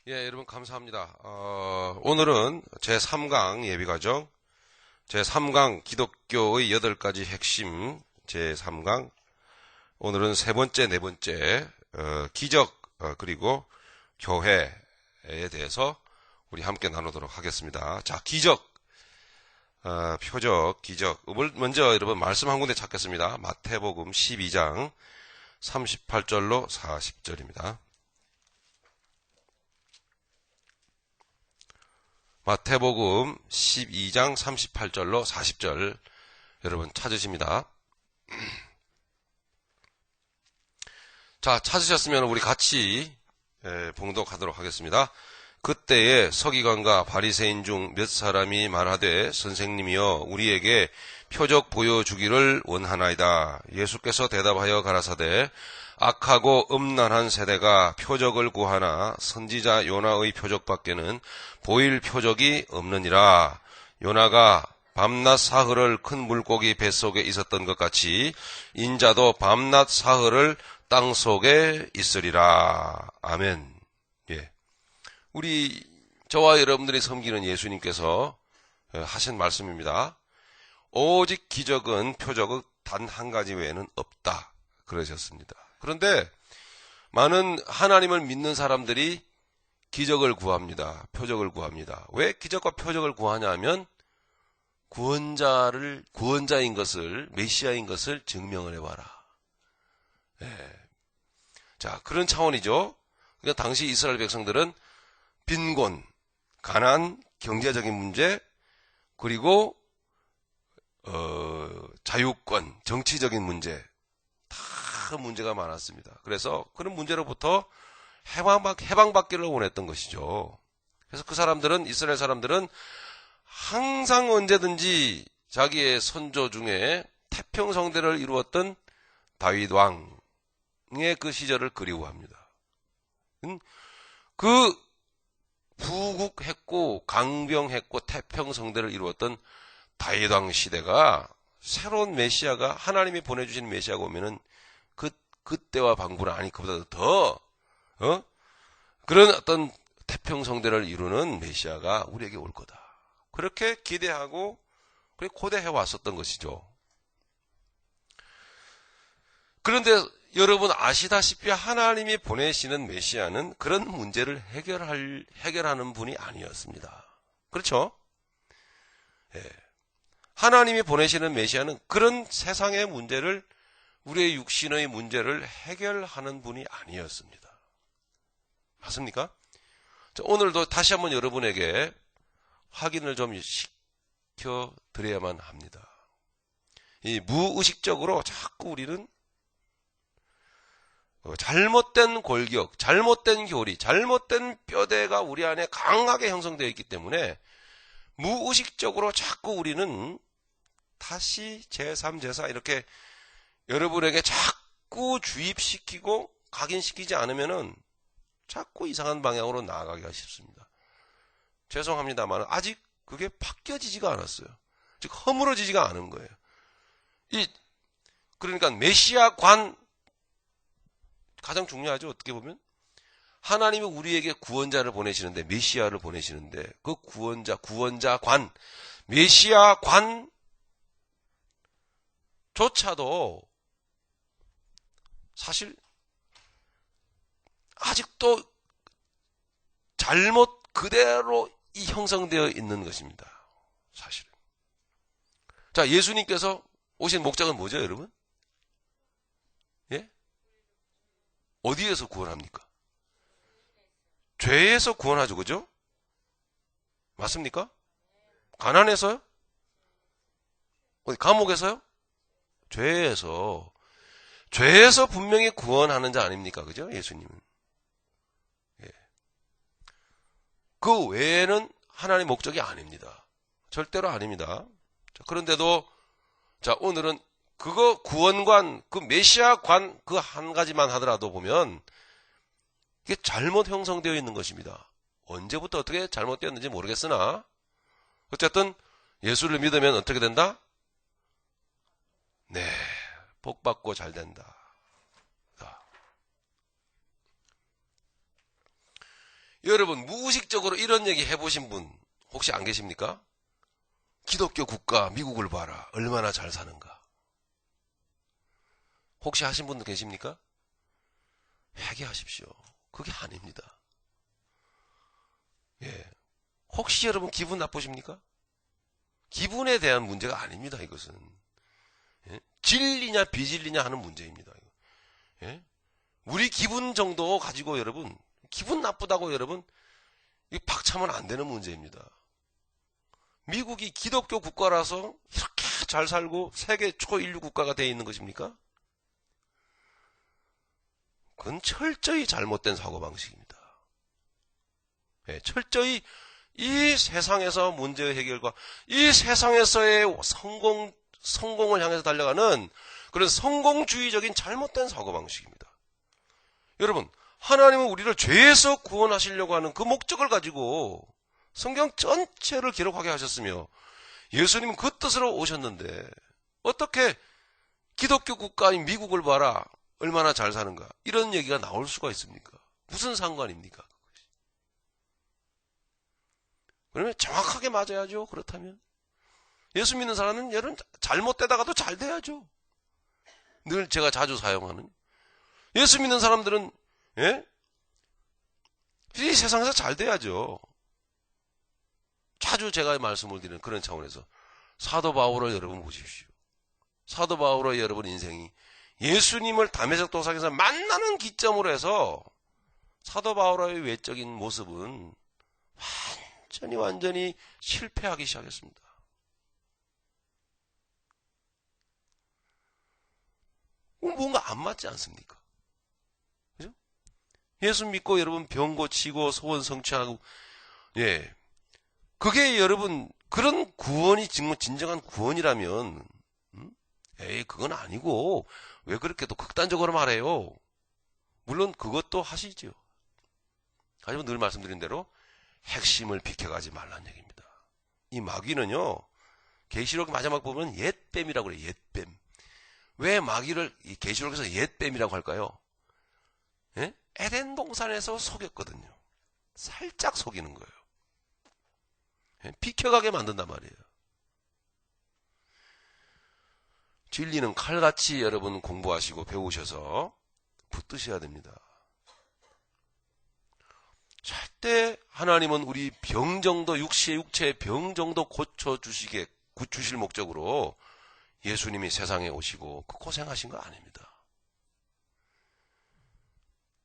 예, 여러분 감사합니다. 오늘은 제3강 예비과정, 제3강 기독교의 8가지 핵심 제3강, 오늘은 세 번째, 네 번째 기적 그리고 교회에 대해서 우리 함께 나누도록 하겠습니다. 자, 기적, 표적, 기적. 먼저 여러분 말씀 한 군데 찾겠습니다. 마태복음 12장 38절로 40절입니다. 마태복음 12장 38절로 40절 여러분 찾으십니다. 자, 찾으셨으면 우리 같이 봉독하도록 하겠습니다. 그때에 서기관과 바리새인 중 몇 사람이 말하되 선생님이여 우리에게 표적 보여주기를 원하나이다. 예수께서 대답하여 가라사대 악하고 음란한 세대가 표적을 구하나 선지자 요나의 표적밖에는 보일 표적이 없느니라. 요나가 밤낮 사흘을 큰 물고기 뱃속에 있었던 것 같이 인자도 밤낮 사흘을 땅속에 있으리라. 아멘. 예. 우리 저와 여러분들이 섬기는 예수님께서 하신 말씀입니다. 오직 기적은 표적은 단 한 가지 외에는 없다. 그러셨습니다. 그런데 많은 하나님을 믿는 사람들이 기적을 구합니다. 표적을 구합니다. 왜 기적과 표적을 구하냐 하면 구원자인 것을, 메시아인 것을 증명을 해봐라. 예. 자, 그런 차원이죠. 그러니까 당시 이스라엘 백성들은 빈곤, 가난, 경제적인 문제, 그리고 자유권, 정치적인 문제, 다 문제가 많았습니다. 그래서 그런 문제로부터 해방받기를 원했던 것이죠. 그래서 그 사람들은, 이스라엘 사람들은 항상 언제든지 자기의 선조 중에 태평성대를 이루었던 다윗 왕의 그 시절을 그리워합니다. 그 부국했고 강병했고 태평성대를 이루었던 다윗 왕 시대가 새로운 메시아가 하나님이 보내주신 메시아가 오면은 그때와 방불은 아니 그보다 더 그런 어떤 태평성대를 이루는 메시아가 우리에게 올 거다. 그렇게 기대하고 그렇게 고대해 왔었던 것이죠. 그런데 여러분 아시다시피 하나님이 보내시는 메시아는 그런 문제를 해결하는 분이 아니었습니다. 그렇죠? 예. 하나님이 보내시는 메시아는 그런 세상의 문제를, 우리의 육신의 문제를 해결하는 분이 아니었습니다. 맞습니까? 자, 오늘도 다시 한번 여러분에게 확인을 좀 시켜드려야만 합니다. 이 무의식적으로 자꾸 우리는 잘못된 골격, 잘못된 교리, 잘못된 뼈대가 우리 안에 강하게 형성되어 있기 때문에 무의식적으로 자꾸 우리는 다시 제3, 제4 이렇게 여러분에게 자꾸 주입시키고 각인시키지 않으면은 자꾸 이상한 방향으로 나아가기가 쉽습니다. 죄송합니다만 아직 그게 바뀌어지지가 않았어요. 즉 허물어지지가 않은 거예요. 그러니까 메시아관 가장 중요하죠. 어떻게 보면 하나님이 우리에게 구원자를 보내시는데, 메시아를 보내시는데 그 구원자관, 메시아관조차도 사실 아직도 잘못 그대로 형성되어 있는 것입니다. 사실은. 자, 예수님께서 오신 목적은 뭐죠, 여러분? 예? 어디에서 구원합니까? 죄에서 구원하죠, 그죠? 맞습니까? 가난에서요? 어디 감옥에서요? 죄에서 분명히 구원하는 자 아닙니까, 그죠? 예수님은. 예. 그 외에는 하나님의 목적이 아닙니다. 절대로 아닙니다. 자, 그런데도 자, 오늘은 그거 구원관, 그 메시아관 그 한 가지만 하더라도 보면 이게 잘못 형성되어 있는 것입니다. 언제부터 어떻게 잘못되었는지 모르겠으나 어쨌든 예수를 믿으면 어떻게 된다? 네, 복받고 잘 된다. 여러분 무의식적으로 이런 얘기 해보신 분 혹시 안 계십니까? 기독교 국가 미국을 봐라. 얼마나 잘 사는가. 혹시 하신 분도 계십니까? 회개하십시오. 그게 아닙니다. 예. 혹시 여러분 기분 나쁘십니까? 기분에 대한 문제가 아닙니다. 이것은. 예? 진리냐 비진리냐 하는 문제입니다. 예? 우리 기분 정도 가지고 여러분 기분 나쁘다고 여러분 이 박차면 안 되는 문제입니다. 미국이 기독교 국가라서 이렇게 잘 살고 세계 초인류 국가가 되어 있는 것입니까? 그건 철저히 잘못된 사고방식입니다. 예, 철저히 이 세상에서 문제의 해결과 이 세상에서의 성공을 향해서 달려가는 그런 성공주의적인 잘못된 사고방식입니다. 여러분, 하나님은 우리를 죄에서 구원하시려고 하는 그 목적을 가지고 성경 전체를 기록하게 하셨으며 예수님은 그 뜻으로 오셨는데 어떻게 기독교 국가인 미국을 봐라 얼마나 잘 사는가 이런 얘기가 나올 수가 있습니까? 무슨 상관입니까? 그러면 정확하게 맞아야죠. 그렇다면 예수 믿는 사람은 여러분 잘못되다가도 잘 돼야죠. 늘 제가 자주 사용하는 예수 믿는 사람들은 예? 이 세상에서 잘 돼야죠. 자주 제가 말씀을 드리는 그런 차원에서 사도 바울을 여러분 보십시오. 사도 바울의 여러분 인생이 예수님을 담에색 도상에서 만나는 기점으로 해서 사도 바울의 외적인 모습은 완전히 실패하기 시작했습니다. 뭔가 안 맞지 않습니까? 그죠? 예수 믿고 여러분 병 고치고 소원 성취하고 예. 그게 여러분 그런 구원이 진정한 구원이라면 에이 그건 아니고 왜 그렇게 또 극단적으로 말해요. 물론 그것도 하시죠. 하지만 늘 말씀드린 대로 핵심을 비켜가지 말라는 얘기입니다. 이 마귀는요. 계시록 마지막 보면 옛뱀이라고 그래요. 옛뱀. 왜 마귀를 계시록에서 옛뱀이라고 할까요? 예? 에덴 동산에서 속였거든요. 살짝 속이는 거예요. 예? 비켜가게 만든단 말이에요. 진리는 칼같이 여러분 공부하시고 배우셔서 붙드셔야 됩니다. 절대 하나님은 우리 병 정도 육체의 병 정도 주실 목적으로 예수님이 세상에 오시고 그 고생하신 거 아닙니다.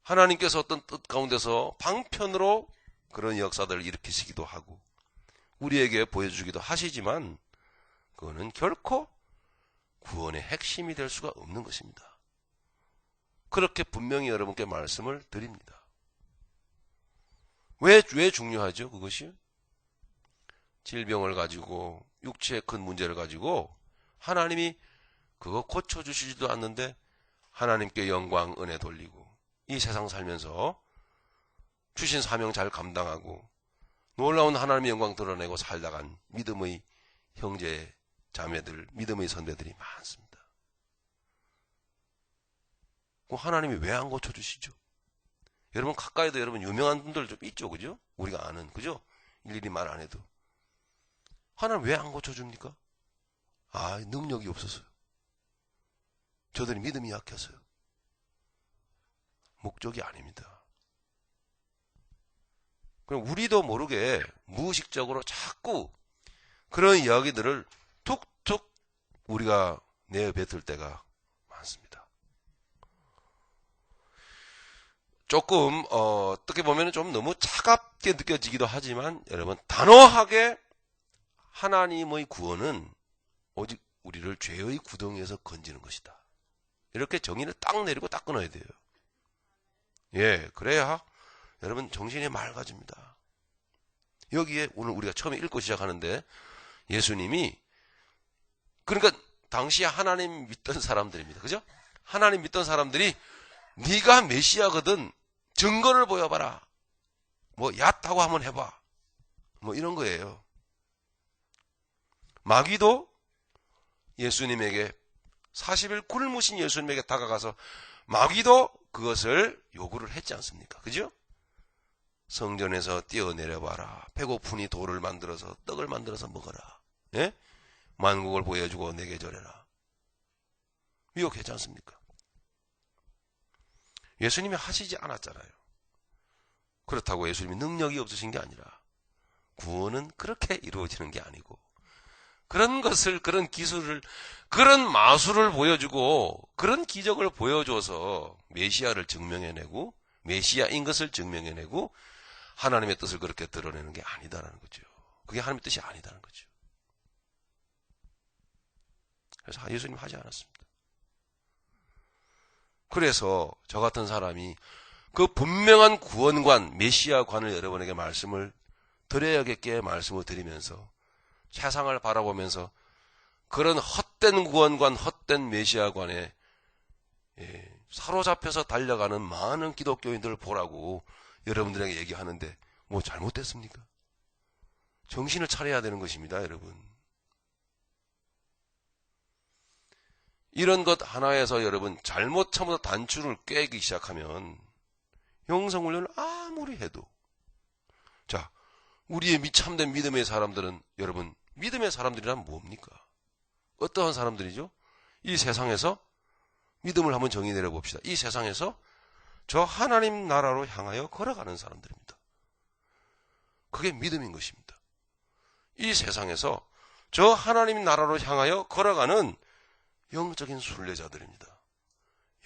하나님께서 어떤 뜻 가운데서 방편으로 그런 역사들을 일으키시기도 하고 우리에게 보여주기도 하시지만 그거는 결코 구원의 핵심이 될 수가 없는 것입니다. 그렇게 분명히 여러분께 말씀을 드립니다. 왜 중요하죠? 그것이? 질병을 가지고 육체의 큰 문제를 가지고 하나님이 그거 고쳐주시지도 않는데 하나님께 영광 은혜 돌리고 이 세상 살면서 주신 사명 잘 감당하고 놀라운 하나님의 영광 드러내고 살다간 믿음의 형제 자매들, 믿음의 선배들이 많습니다. 하나님이 왜 안 고쳐주시죠? 여러분 가까이도 여러분 유명한 분들 좀 있죠, 그죠? 우리가 아는, 그죠? 일일이 말 안 해도 하나님 왜 안 고쳐줍니까? 능력이 없어서요. 저들이 믿음이 약해서요. 목적이 아닙니다. 그럼 우리도 모르게 무의식적으로 자꾸 그런 이야기들을 툭툭 우리가 내뱉을 때가 많습니다. 조금 어떻게 보면 좀 너무 차갑게 느껴지기도 하지만 여러분 단호하게 하나님의 구원은 오직 우리를 죄의 구덩이에서 건지는 것이다. 이렇게 정의를 딱 내리고 딱 끊어야 돼요. 예, 그래야 여러분 정신이 맑아집니다. 여기에 오늘 우리가 처음에 읽고 시작하는데 예수님이 그러니까 당시에 하나님 믿던 사람들입니다. 그죠? 하나님 믿던 사람들이 네가 메시아거든 증거를 보여봐라. 뭐 얕다고 한번 해봐. 뭐 이런 거예요. 마귀도 예수님에게 40일 굶으신 예수님에게 다가가서 마귀도 그것을 요구를 했지 않습니까? 그죠? 성전에서 뛰어내려봐라. 배고프니 돌을 만들어서 떡을 만들어서 먹어라. 예? 만국을 보여주고 내게 절해라. 미혹했지 않습니까? 예수님이 하시지 않았잖아요. 그렇다고 예수님이 능력이 없으신 게 아니라 구원은 그렇게 이루어지는 게 아니고 그런 것을, 그런 기술을, 그런 마술을 보여주고 그런 기적을 보여줘서 메시아를 증명해내고 메시아인 것을 증명해내고 하나님의 뜻을 그렇게 드러내는 게 아니다라는 거죠. 그게 하나님의 뜻이 아니다는 거죠. 그래서 예수님 하지 않았습니다. 그래서 저 같은 사람이 그 분명한 구원관, 메시아관을 여러분에게 말씀을 드려야겠게 말씀을 드리면서 세상을 바라보면서 그런 헛된 구원관, 헛된 메시아관에 사로잡혀서 달려가는 많은 기독교인들을 보라고 여러분들에게 얘기하는데 뭐 잘못됐습니까? 정신을 차려야 되는 것입니다, 여러분. 이런 것 하나에서 여러분 잘못 처음부터 단추를 꿰기 시작하면 영성훈련을 아무리 해도 자, 우리의 참된 믿음의 사람들은 여러분 믿음의 사람들이란 뭡니까? 어떠한 사람들이죠? 이 세상에서 믿음을 한번 정의 내려봅시다. 이 세상에서 저 하나님 나라로 향하여 걸어가는 사람들입니다. 그게 믿음인 것입니다. 이 세상에서 저 하나님 나라로 향하여 걸어가는 영적인 순례자들입니다.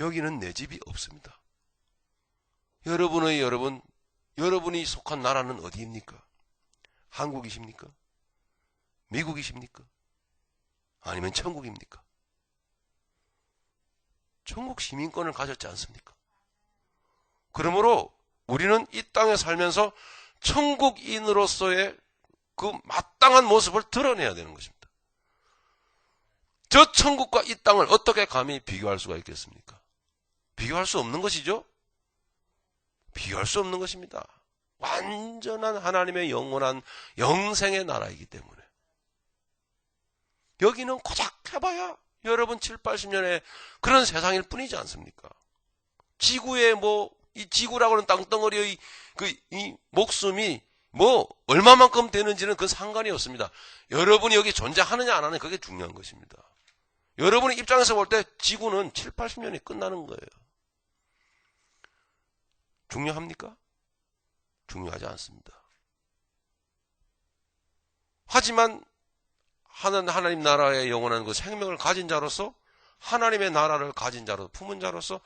여기는 내 집이 없습니다. 여러분이 속한 나라는 어디입니까? 한국이십니까? 미국이십니까? 아니면 천국입니까? 천국 시민권을 가졌지 않습니까? 그러므로 우리는 이 땅에 살면서 천국인으로서의 그 마땅한 모습을 드러내야 되는 것입니다. 저 천국과 이 땅을 어떻게 감히 비교할 수가 있겠습니까? 비교할 수 없는 것이죠? 비교할 수 없는 것입니다. 완전한 하나님의 영원한 영생의 나라이기 때문에. 여기는 고작 해봐야 여러분 7, 80년의 그런 세상일 뿐이지 않습니까? 지구의 이 지구라고 하는 땅덩어리의 이 목숨이 얼마만큼 되는지는 그 상관이 없습니다. 여러분이 여기 존재하느냐 안 하느냐 그게 중요한 것입니다. 여러분의 입장에서 볼 때 지구는 7, 80년이 끝나는 거예요. 중요합니까? 중요하지 않습니다. 하지만 하나님 나라의 영원한 그 생명을 가진 자로서 하나님의 나라를 가진 자로 품은 자로서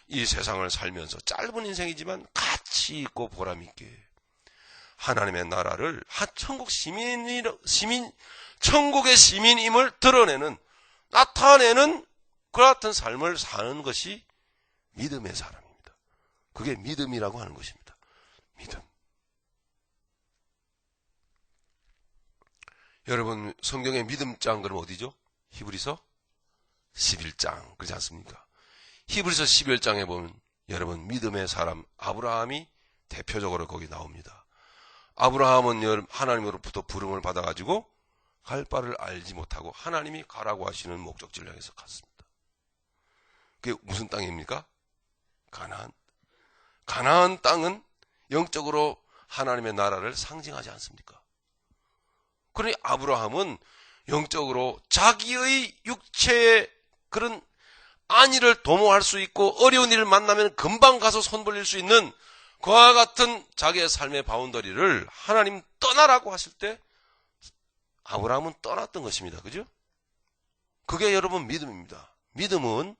이 세상을 살면서 짧은 인생이지만 가치 있고 보람 있게 하나님의 나라를 천국의 시민임을 드러내는 나타내는 그 같은 삶을 사는 것이 믿음의 사람입니다. 그게 믿음이라고 하는 것입니다. 믿음. 여러분 성경의 믿음장 그럼 어디죠? 히브리서 11장 그렇지 않습니까? 히브리서 11장에 보면 여러분 믿음의 사람 아브라함이 대표적으로 거기 나옵니다. 아브라함은 하나님으로부터 부름을 받아가지고 갈 바를 알지 못하고 하나님이 가라고 하시는 목적지를 향해서 갔습니다. 그게 무슨 땅입니까? 가나안. 가나안 땅은 영적으로 하나님의 나라를 상징하지 않습니까? 그러니 아브라함은 영적으로 자기의 육체의 그런 안위를 도모할 수 있고 어려운 일을 만나면 금방 가서 손 벌릴 수 있는 그와 같은 자기의 삶의 바운더리를 하나님 떠나라고 하실 때 아브라함은 떠났던 것입니다. 그죠? 그게 여러분 믿음입니다. 믿음은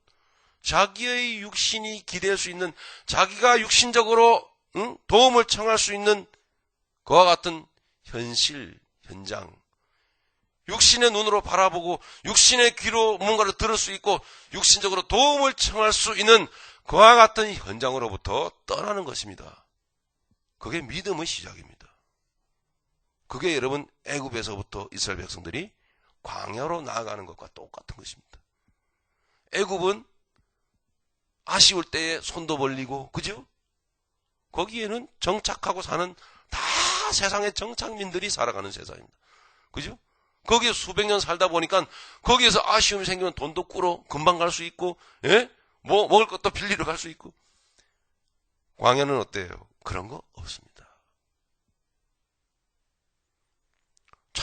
자기의 육신이 기댈 수 있는 자기가 육신적으로 도움을 청할 수 있는 그와 같은 현실, 현장 육신의 눈으로 바라보고 육신의 귀로 뭔가를 들을 수 있고 육신적으로 도움을 청할 수 있는 그와 같은 현장으로부터 떠나는 것입니다. 그게 믿음의 시작입니다. 그게 여러분 애굽에서부터 이스라엘 백성들이 광야로 나아가는 것과 똑같은 것입니다. 애굽은 아쉬울 때에 손도 벌리고 그죠? 거기에는 정착하고 사는 다 세상의 정착민들이 살아가는 세상입니다. 그죠? 거기에 수백 년 살다 보니까 거기에서 아쉬움이 생기면 돈도 꾸러 금방 갈 수 있고 먹을 것도 빌리러 갈 수 있고 광야는 어때요? 그런 거 없습니다.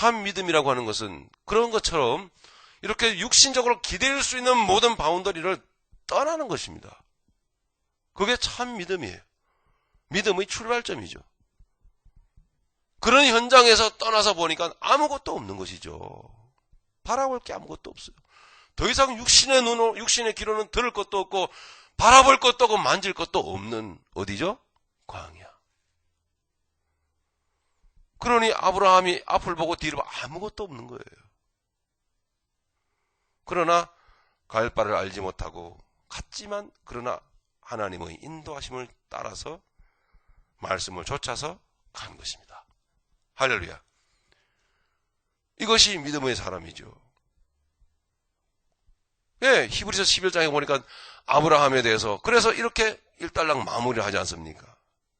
참 믿음이라고 하는 것은 그런 것처럼 이렇게 육신적으로 기댈 수 있는 모든 바운더리를 떠나는 것입니다. 그게 참 믿음이에요. 믿음의 출발점이죠. 그런 현장에서 떠나서 보니까 아무것도 없는 것이죠. 바라볼 게 아무것도 없어요. 더 이상 육신의 눈으로, 육신의 귀로는 들을 것도 없고 바라볼 것도 없고 만질 것도 없는 어디죠? 광야. 그러니 아브라함이 앞을 보고 뒤를 보고 아무것도 없는 거예요. 그러나 갈 바를 알지 못하고 갔지만 그러나 하나님의 인도하심을 따라서 말씀을 좇아서 간 것입니다. 할렐루야. 이것이 믿음의 사람이죠. 예, 히브리서 11장에 보니까 아브라함에 대해서 그래서 이렇게 일단락 마무리를 하지 않습니까?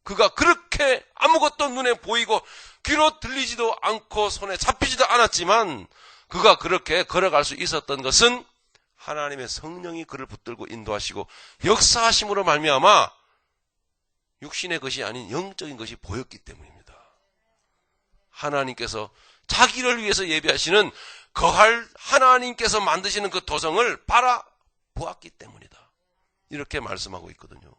그가 그렇게 아무것도 눈에 보이고 귀로 들리지도 않고 손에 잡히지도 않았지만 그가 그렇게 걸어갈 수 있었던 것은 하나님의 성령이 그를 붙들고 인도하시고 역사하심으로 말미암아 육신의 것이 아닌 영적인 것이 보였기 때문입니다. 하나님께서 자기를 위해서 예비하시는 거할 하나님께서 만드시는 그 도성을 바라보았기 때문이다. 이렇게 말씀하고 있거든요.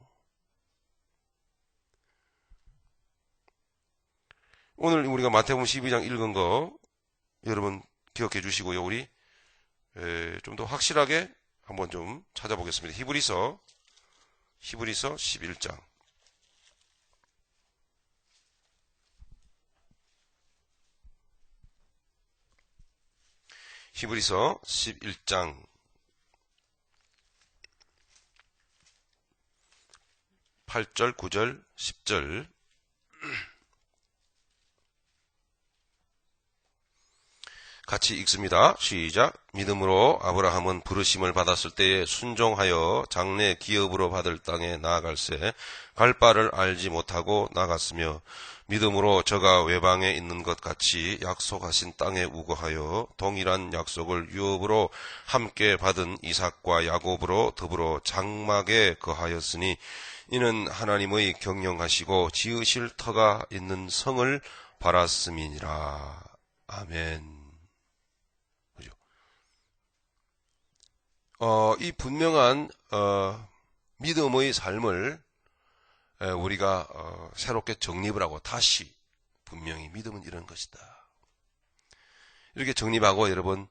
오늘 우리가 마태복음 12장 읽은 거 여러분 기억해 주시고요. 우리 좀 더 확실하게 한번 좀 찾아보겠습니다. 히브리서 11장. 히브리서 11장 8절, 9절, 10절. 같이 읽습니다. 시작. 믿음으로 아브라함은 부르심을 받았을 때에 순종하여 장래 기업으로 받을 땅에 나아갈새 갈 바를 알지 못하고 나갔으며 믿음으로 저가 외방에 있는 것 같이 약속하신 땅에 우거하여 동일한 약속을 유업으로 함께 받은 이삭과 야곱으로 더불어 장막에 거하였으니 이는 하나님의 경영하시고 지으실 터가 있는 성을 바랐음이니라. 아멘. 이 분명한 믿음의 삶을 우리가 새롭게 정립을 하고 다시 분명히 믿음은 이런 것이다. 이렇게 정립하고 여러분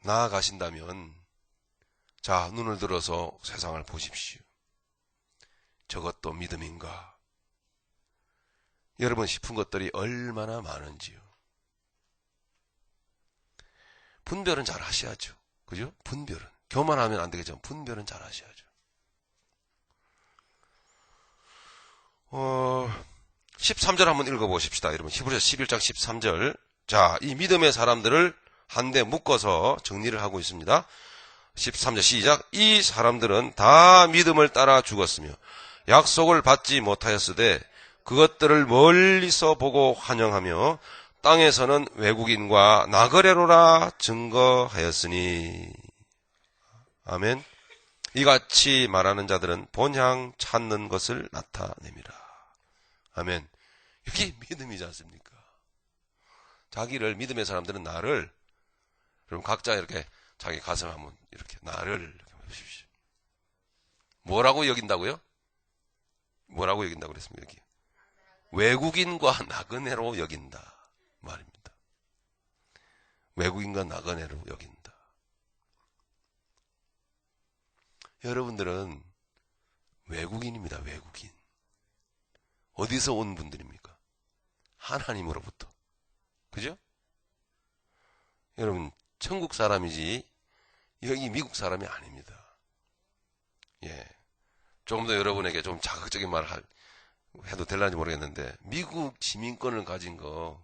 나아가신다면 자 눈을 들어서 세상을 보십시오. 저것도 믿음인가? 여러분 싶은 것들이 얼마나 많은지요. 분별은 잘 하셔야죠. 그죠? 분별은. 교만하면 안 되겠지만 분별은 잘 하셔야죠. 13절 한번 읽어보십시다. 여러분 히브리서 11장 13절. 자, 이 믿음의 사람들을 한데 묶어서 정리를 하고 있습니다. 13절 시작. 이 사람들은 다 믿음을 따라 죽었으며 약속을 받지 못하였으되 그것들을 멀리서 보고 환영하며 땅에서는 외국인과 나그네로라 증거하였으니. 아멘. 이같이 말하는 자들은 본향 찾는 것을 나타냅니다. 아멘. 이게 믿음이지 않습니까? 자기를 믿음의 사람들은 나를 그럼 각자 이렇게 자기 가슴 한번 이렇게 나를 이렇게 보십시오. 뭐라고 여긴다고요? 뭐라고 여긴다고 그랬습니까? 여기 외국인과 나그네로 여긴다 말입니다. 외국인과 나그네로 여긴다. 여러분들은 외국인입니다. 외국인. 어디서 온 분들입니까? 하나님으로부터. 그죠? 여러분 천국 사람이지 여기 미국 사람이 아닙니다. 예, 조금 더 여러분에게 좀 자극적인 말을 해도 될런지 모르겠는데 미국 시민권을 가진 거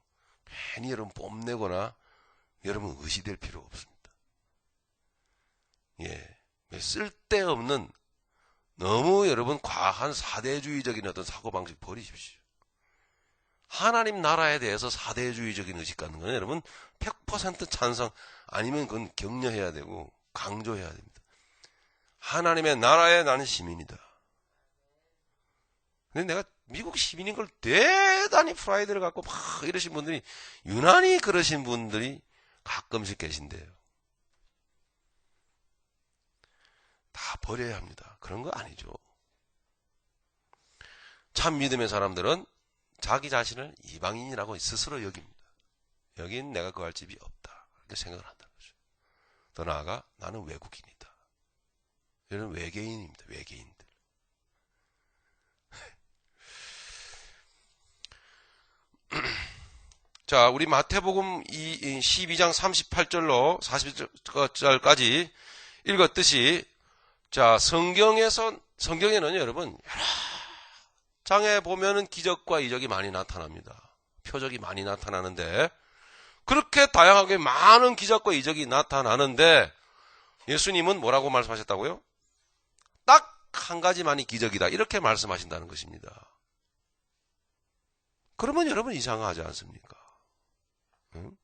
괜히 여러분 뽐내거나 여러분 의시될 필요 없습니다. 예, 쓸데없는 너무 여러분 과한 사대주의적인 어떤 사고방식 버리십시오. 하나님 나라에 대해서 사대주의적인 의식 갖는 건 여러분 100% 찬성 아니면 그건 격려해야 되고 강조해야 됩니다. 하나님의 나라에 나는 시민이다. 근데 미국 시민인 걸 대단히 프라이드를 갖고 막 이러신 분들이, 유난히 그러신 분들이 가끔씩 계신데요. 다 버려야 합니다. 그런 거 아니죠. 참 믿음의 사람들은 자기 자신을 이방인이라고 스스로 여깁니다. 여긴 내가 거할 집이 없다, 이렇게 생각을 한다는 거죠. 더 나아가 나는 외국인이다, 이런 외계인입니다. 외계인들. 자, 우리 마태복음 12장 38절로 40절까지 읽었듯이, 자, 성경에는 여러분 여러 장에 보면은 기적과 이적이 많이 나타납니다. 표적이 많이 나타나는데, 그렇게 다양하게 많은 기적과 이적이 나타나는데 예수님은 뭐라고 말씀하셨다고요? 딱 한 가지만이 기적이다, 이렇게 말씀하신다는 것입니다. 그러면 여러분 이상하지 않습니까? 응?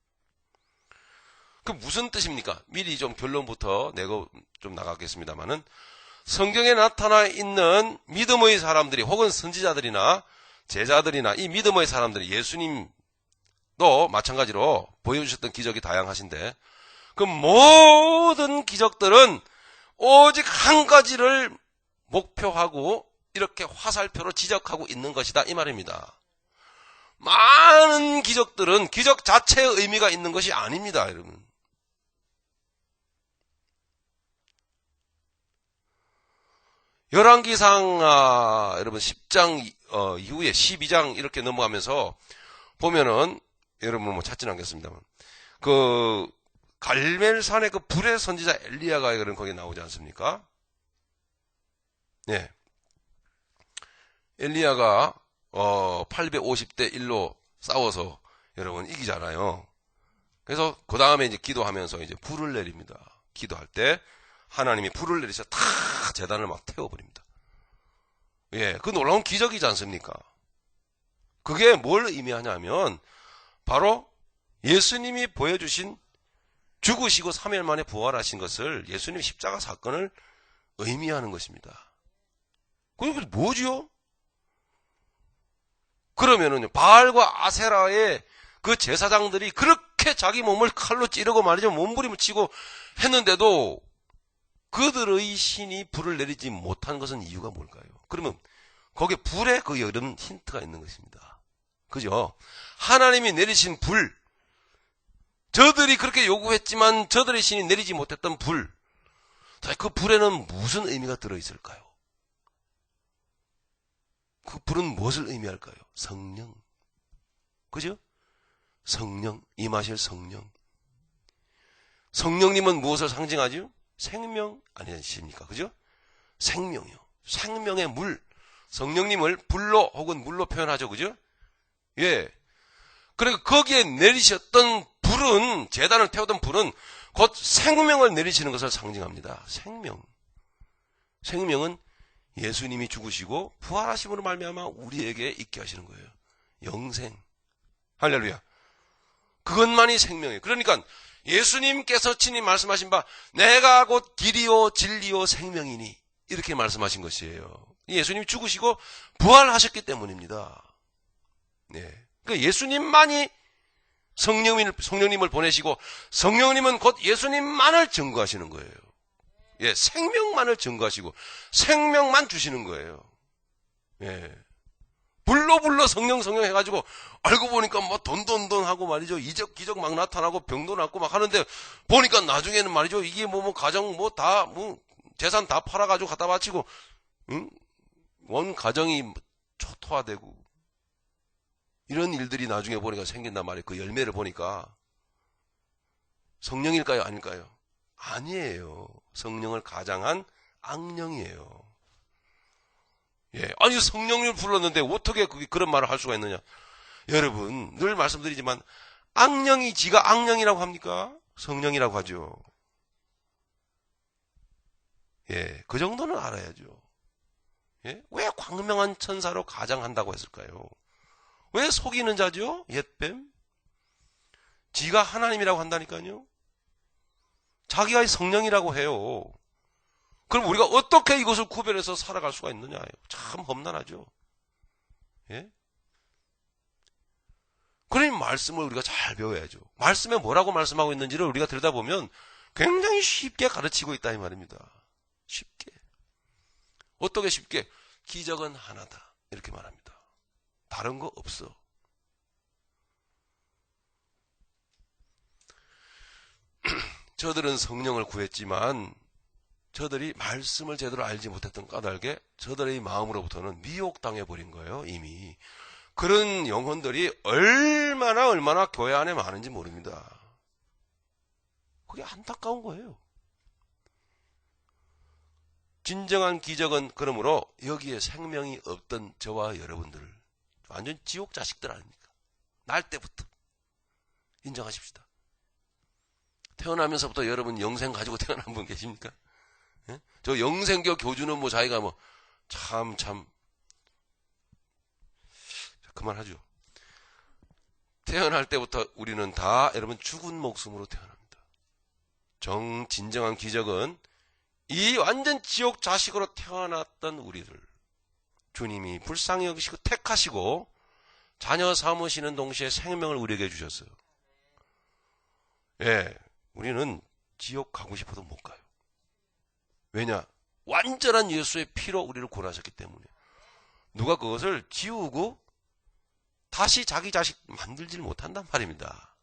그 무슨 뜻입니까? 미리 좀 결론부터 내고 좀 나가겠습니다만은, 성경에 나타나 있는 믿음의 사람들이, 혹은 선지자들이나 제자들이나 이 믿음의 사람들이, 예수님도 마찬가지로 보여주셨던 기적이 다양하신데, 그 모든 기적들은 오직 한 가지를 목표하고 이렇게 화살표로 지적하고 있는 것이다, 이 말입니다. 많은 기적들은 기적 자체의 의미가 있는 것이 아닙니다, 여러분. 열왕기상 여러분 10장 이후에 12장 이렇게 넘어가면서 보면은, 여러분 뭐 찾지는 않겠습니다만, 그 갈멜산의 그 불의 선지자 엘리야가 그런 거기 나오지 않습니까? 예. 엘리야가 850대 1로 싸워서 여러분 이기잖아요. 그래서 그 다음에 이제 기도하면서 이제 불을 내립니다. 기도할 때 하나님이 불을 내리셔 다 제단을 막 태워버립니다. 예, 그 놀라운 기적이지 않습니까? 그게 뭘 의미하냐면, 바로 예수님이 보여주신 죽으시고 3일 만에 부활하신 것을, 예수님 십자가 사건을 의미하는 것입니다. 그게 뭐지요? 그러면은요, 바알과 아세라의 그 제사장들이 그렇게 자기 몸을 칼로 찌르고 말이죠, 몸부림을 치고 했는데도 그들의 신이 불을 내리지 못한 것은 이유가 뭘까요? 그러면 거기에 불에 그 여름 힌트가 있는 것입니다. 그죠? 하나님이 내리신 불, 저들이 그렇게 요구했지만 저들의 신이 내리지 못했던 불, 그 불에는 무슨 의미가 들어있을까요? 그 불은 무엇을 의미할까요? 성령. 그죠? 성령, 임하실 성령. 성령님은 무엇을 상징하죠? 생명 아니십니까? 그죠? 생명이요. 생명의 물. 성령님을 불로 혹은 물로 표현하죠. 그죠? 예. 그러니까 거기에 내리셨던 불은, 제단을 태우던 불은 곧 생명을 내리시는 것을 상징합니다. 생명. 생명은 예수님이 죽으시고 부활하심으로 말미암아 우리에게 있게 하시는 거예요. 영생. 할렐루야. 그것만이 생명이에요. 그러니까 예수님께서 친히 말씀하신 바, 내가 곧 길이요 진리요 생명이니, 이렇게 말씀하신 것이에요. 예수님이 죽으시고 부활하셨기 때문입니다. 네. 그러니까 예수님만이 성령님을 보내시고, 성령님은 곧 예수님만을 증거하시는 거예요. 예, 생명만을 증거하시고 생명만 주시는 거예요. 예. 불러 성령 해가지고 알고 보니까 뭐 돈 하고 말이죠. 이적 기적 막 나타나고 병도 낫고 막 하는데, 보니까 나중에는 말이죠. 이게 뭐 가정 재산 다 팔아가지고 갖다 바치고, 응? 원 가정이 초토화되고, 이런 일들이 나중에 보니까 생긴단 말이에요. 그 열매를 보니까. 성령일까요? 아닐까요? 아니에요. 성령을 가장한 악령이에요. 예. 아니, 성령을 불렀는데 어떻게 그런 말을 할 수가 있느냐. 여러분, 늘 말씀드리지만, 악령이 지가 악령이라고 합니까? 성령이라고 하죠. 예. 그 정도는 알아야죠. 예? 왜 광명한 천사로 가장한다고 했을까요? 왜 속이는 자죠? 옛뱀? 지가 하나님이라고 한다니까요? 자기가 성령이라고 해요. 그럼 우리가 어떻게 이것을 구별해서 살아갈 수가 있느냐? 참 험난하죠. 예? 그러니 말씀을 우리가 잘 배워야죠. 말씀에 뭐라고 말씀하고 있는지를 우리가 들여다보면 굉장히 쉽게 가르치고 있다 이 말입니다. 쉽게. 어떻게 쉽게? 기적은 하나다 이렇게 말합니다. 다른 거 없어. 저들은 성령을 구했지만 저들이 말씀을 제대로 알지 못했던 까닭에 저들의 마음으로부터는 미혹당해 버린 거예요. 이미. 그런 영혼들이 얼마나 교회 안에 많은지 모릅니다. 그게 안타까운 거예요. 진정한 기적은 그러므로 여기에 생명이 없던 저와 여러분들을 완전 지옥 자식들 아닙니까? 날 때부터 인정하십시다. 태어나면서부터 여러분 영생 가지고 태어난 분 계십니까? 예? 저 영생교 교주는 뭐 자기가 뭐 참 그만하죠. 태어날 때부터 우리는 다 여러분 죽은 목숨으로 태어납니다. 진정한 기적은 이 완전 지옥 자식으로 태어났던 우리를 주님이 불쌍히 여기시고 택하시고 자녀 삼으시는 동시에 생명을 우리에게 주셨어요. 예, 우리는 지옥 가고 싶어도 못 가요. 왜냐? 완전한 예수의 피로 우리를 구원하셨기 때문에. 누가 그것을 지우고 다시 자기 자식 만들질 못한단 말입니다.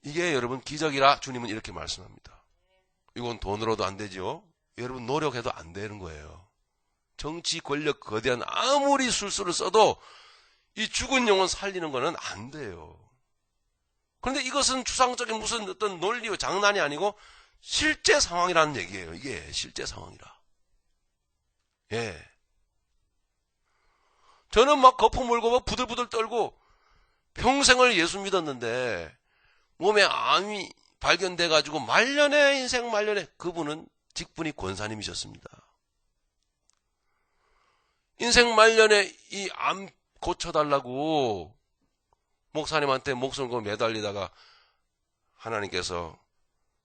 이게 여러분 기적이라 주님은 이렇게 말씀합니다. 이건 돈으로도 안 되죠. 여러분 노력해도 안 되는 거예요. 정치 권력 거대한 아무리 술수를 써도 이 죽은 영혼 살리는 거는 안 돼요. 그런데 이것은 추상적인 무슨 어떤 논리와 장난이 아니고 실제 상황이라는 얘기예요. 이게 실제 상황이라. 예. 저는 막 거품 물고 막 부들부들 떨고 평생을 예수 믿었는데 몸에 암이 발견돼가지고 말년에 인생 말년에 그분은 직분이 권사님이셨습니다. 인생 말년에 이 암 고쳐달라고 목사님한테 목숨을 걸고 매달리다가 하나님께서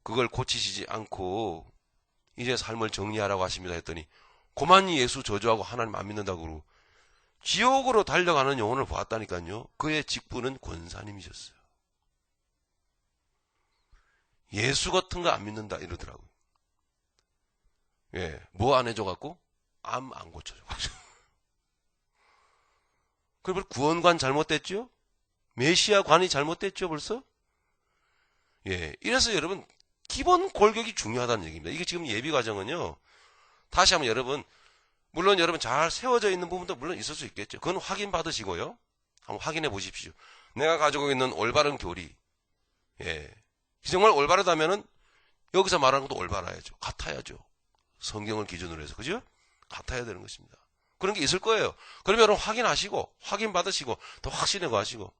그걸 고치시지 않고 이제 삶을 정리하라고 하십니다 했더니 고만이 예수 저주하고 하나님 안 믿는다고 그러고 지옥으로 달려가는 영혼을 보았다니까요. 그의 직분은 권사님이셨어요. 예수 같은 거 안 믿는다 이러더라고요. 예, 뭐 안 해줘갖고? 암 안 고쳐줘가지고. 그리고 구원관 잘못됐죠? 메시아 관이 잘못됐죠 벌써? 예, 이래서 여러분 기본 골격이 중요하다는 얘기입니다. 이게 지금 예비 과정은요. 다시 한번 여러분, 물론 여러분 잘 세워져 있는 부분도 물론 있을 수 있겠죠. 그건 확인 받으시고요. 한번 확인해 보십시오. 내가 가지고 있는 올바른 교리. 예. 정말 올바르다면은 여기서 말하는 것도 올바라야죠. 같아야죠. 성경을 기준으로 해서. 그죠? 같아야 되는 것입니다. 그런 게 있을 거예요. 그러면 여러분 확인하시고, 확인 받으시고, 더 확신해 가시고.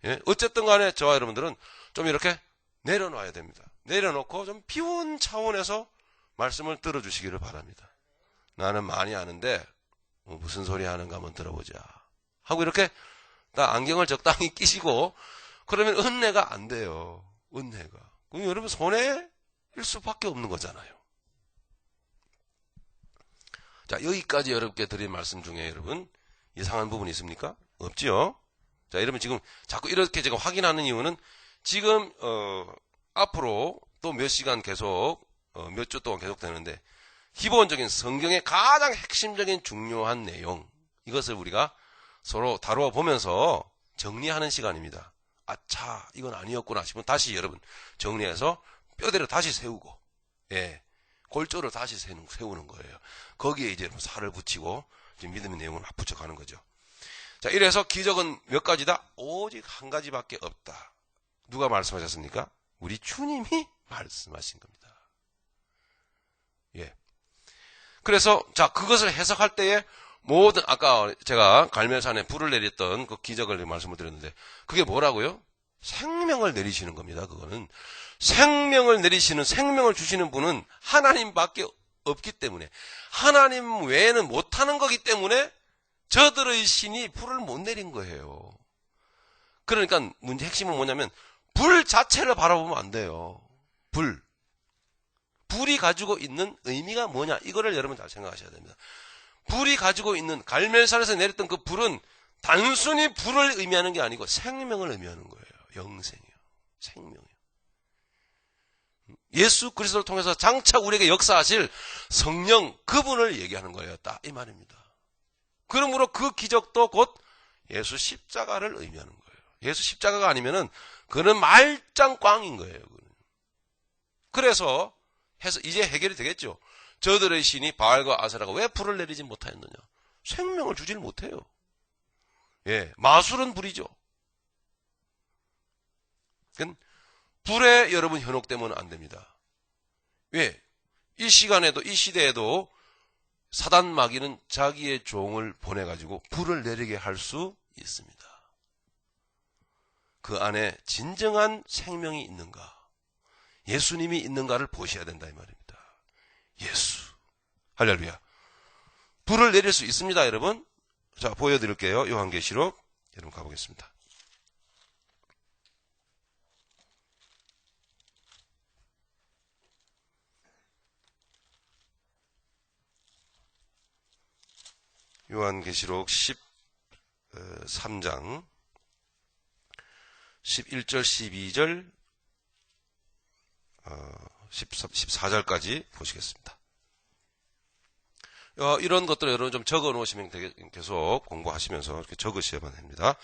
예. 어쨌든 간에 저와 여러분들은 좀 이렇게 내려놔야 됩니다. 내려놓고 좀 비운 차원에서 말씀을 들어주시기를 바랍니다. 나는 많이 아는데 무슨 소리 하는가 한번 들어보자 하고 이렇게 딱 안경을 적당히 끼시고 그러면 은혜가 안 돼요. 은혜가. 그럼 여러분 손해일 수밖에 없는 거잖아요. 자, 여기까지 여러분께 드린 말씀 중에 여러분 이상한 부분이 있습니까? 없지요? 자, 여러분 지금 자꾸 이렇게 제가 확인하는 이유는 지금 앞으로 또 몇 시간 계속 몇 주 동안 계속 되는데 기본적인 성경의 가장 핵심적인 중요한 내용 이것을 우리가 서로 다루어 보면서 정리하는 시간입니다. 아차 이건 아니었구나 싶으면 다시 여러분 정리해서 뼈대를 다시 세우고 예 골조를 다시 세우는 거예요. 거기에 이제 살을 붙이고 이제 믿음의 내용을 붙여가는 거죠. 자, 이래서 기적은 몇 가지다? 오직 한 가지밖에 없다. 누가 말씀하셨습니까? 우리 주님이 말씀하신 겁니다. 예. 그래서 자 그것을 해석할 때에 모든 아까 제가 갈멜산에 불을 내렸던 그 기적을 말씀을 드렸는데 그게 뭐라고요? 생명을 내리시는 겁니다. 그거는 생명을 내리시는 생명을 주시는 분은 하나님밖에 없기 때문에 하나님 외에는 못하는 거기 때문에 저들의 신이 불을 못 내린 거예요. 그러니까 문제 핵심은 뭐냐면 불 자체를 바라보면 안 돼요. 불이 가지고 있는 의미가 뭐냐 이거를 여러분 잘 생각하셔야 됩니다. 불이 가지고 있는 갈멜산에서 내렸던 그 불은 단순히 불을 의미하는 게 아니고 생명을 의미하는 거예요. 영생이요. 생명이요. 예수 그리스도를 통해서 장차 우리에게 역사하실 성령 그분을 얘기하는 거예요. 딱 이 말입니다. 그러므로 그 기적도 곧 예수 십자가를 의미하는 거예요. 예수 십자가가 아니면은 그는 말짱 꽝인 거예요. 그래서 해서 이제 해결이 되겠죠. 저들의 신이 바알과 아세라가 왜 불을 내리지 못하였느냐? 생명을 주질 못해요. 예, 마술은 불이죠. 그러니까 불에 여러분 현혹되면 안 됩니다. 왜? 이 시간에도 이 시대에도 사단 마귀는 자기의 종을 보내가지고 불을 내리게 할 수 있습니다. 그 안에 진정한 생명이 있는가? 예수님이 있는가를 보셔야 된다 이 말입니다. 예수. 할렐루야. 불을 내릴 수 있습니다, 여러분. 자, 보여드릴게요. 요한계시록. 여러분 가보겠습니다. 요한계시록 13장 11절 12절 14절까지 보시겠습니다. 이런 것들을 여러분 좀 적어 놓으시면 계속 공부하시면서 이렇게 적으셔야만 합니다.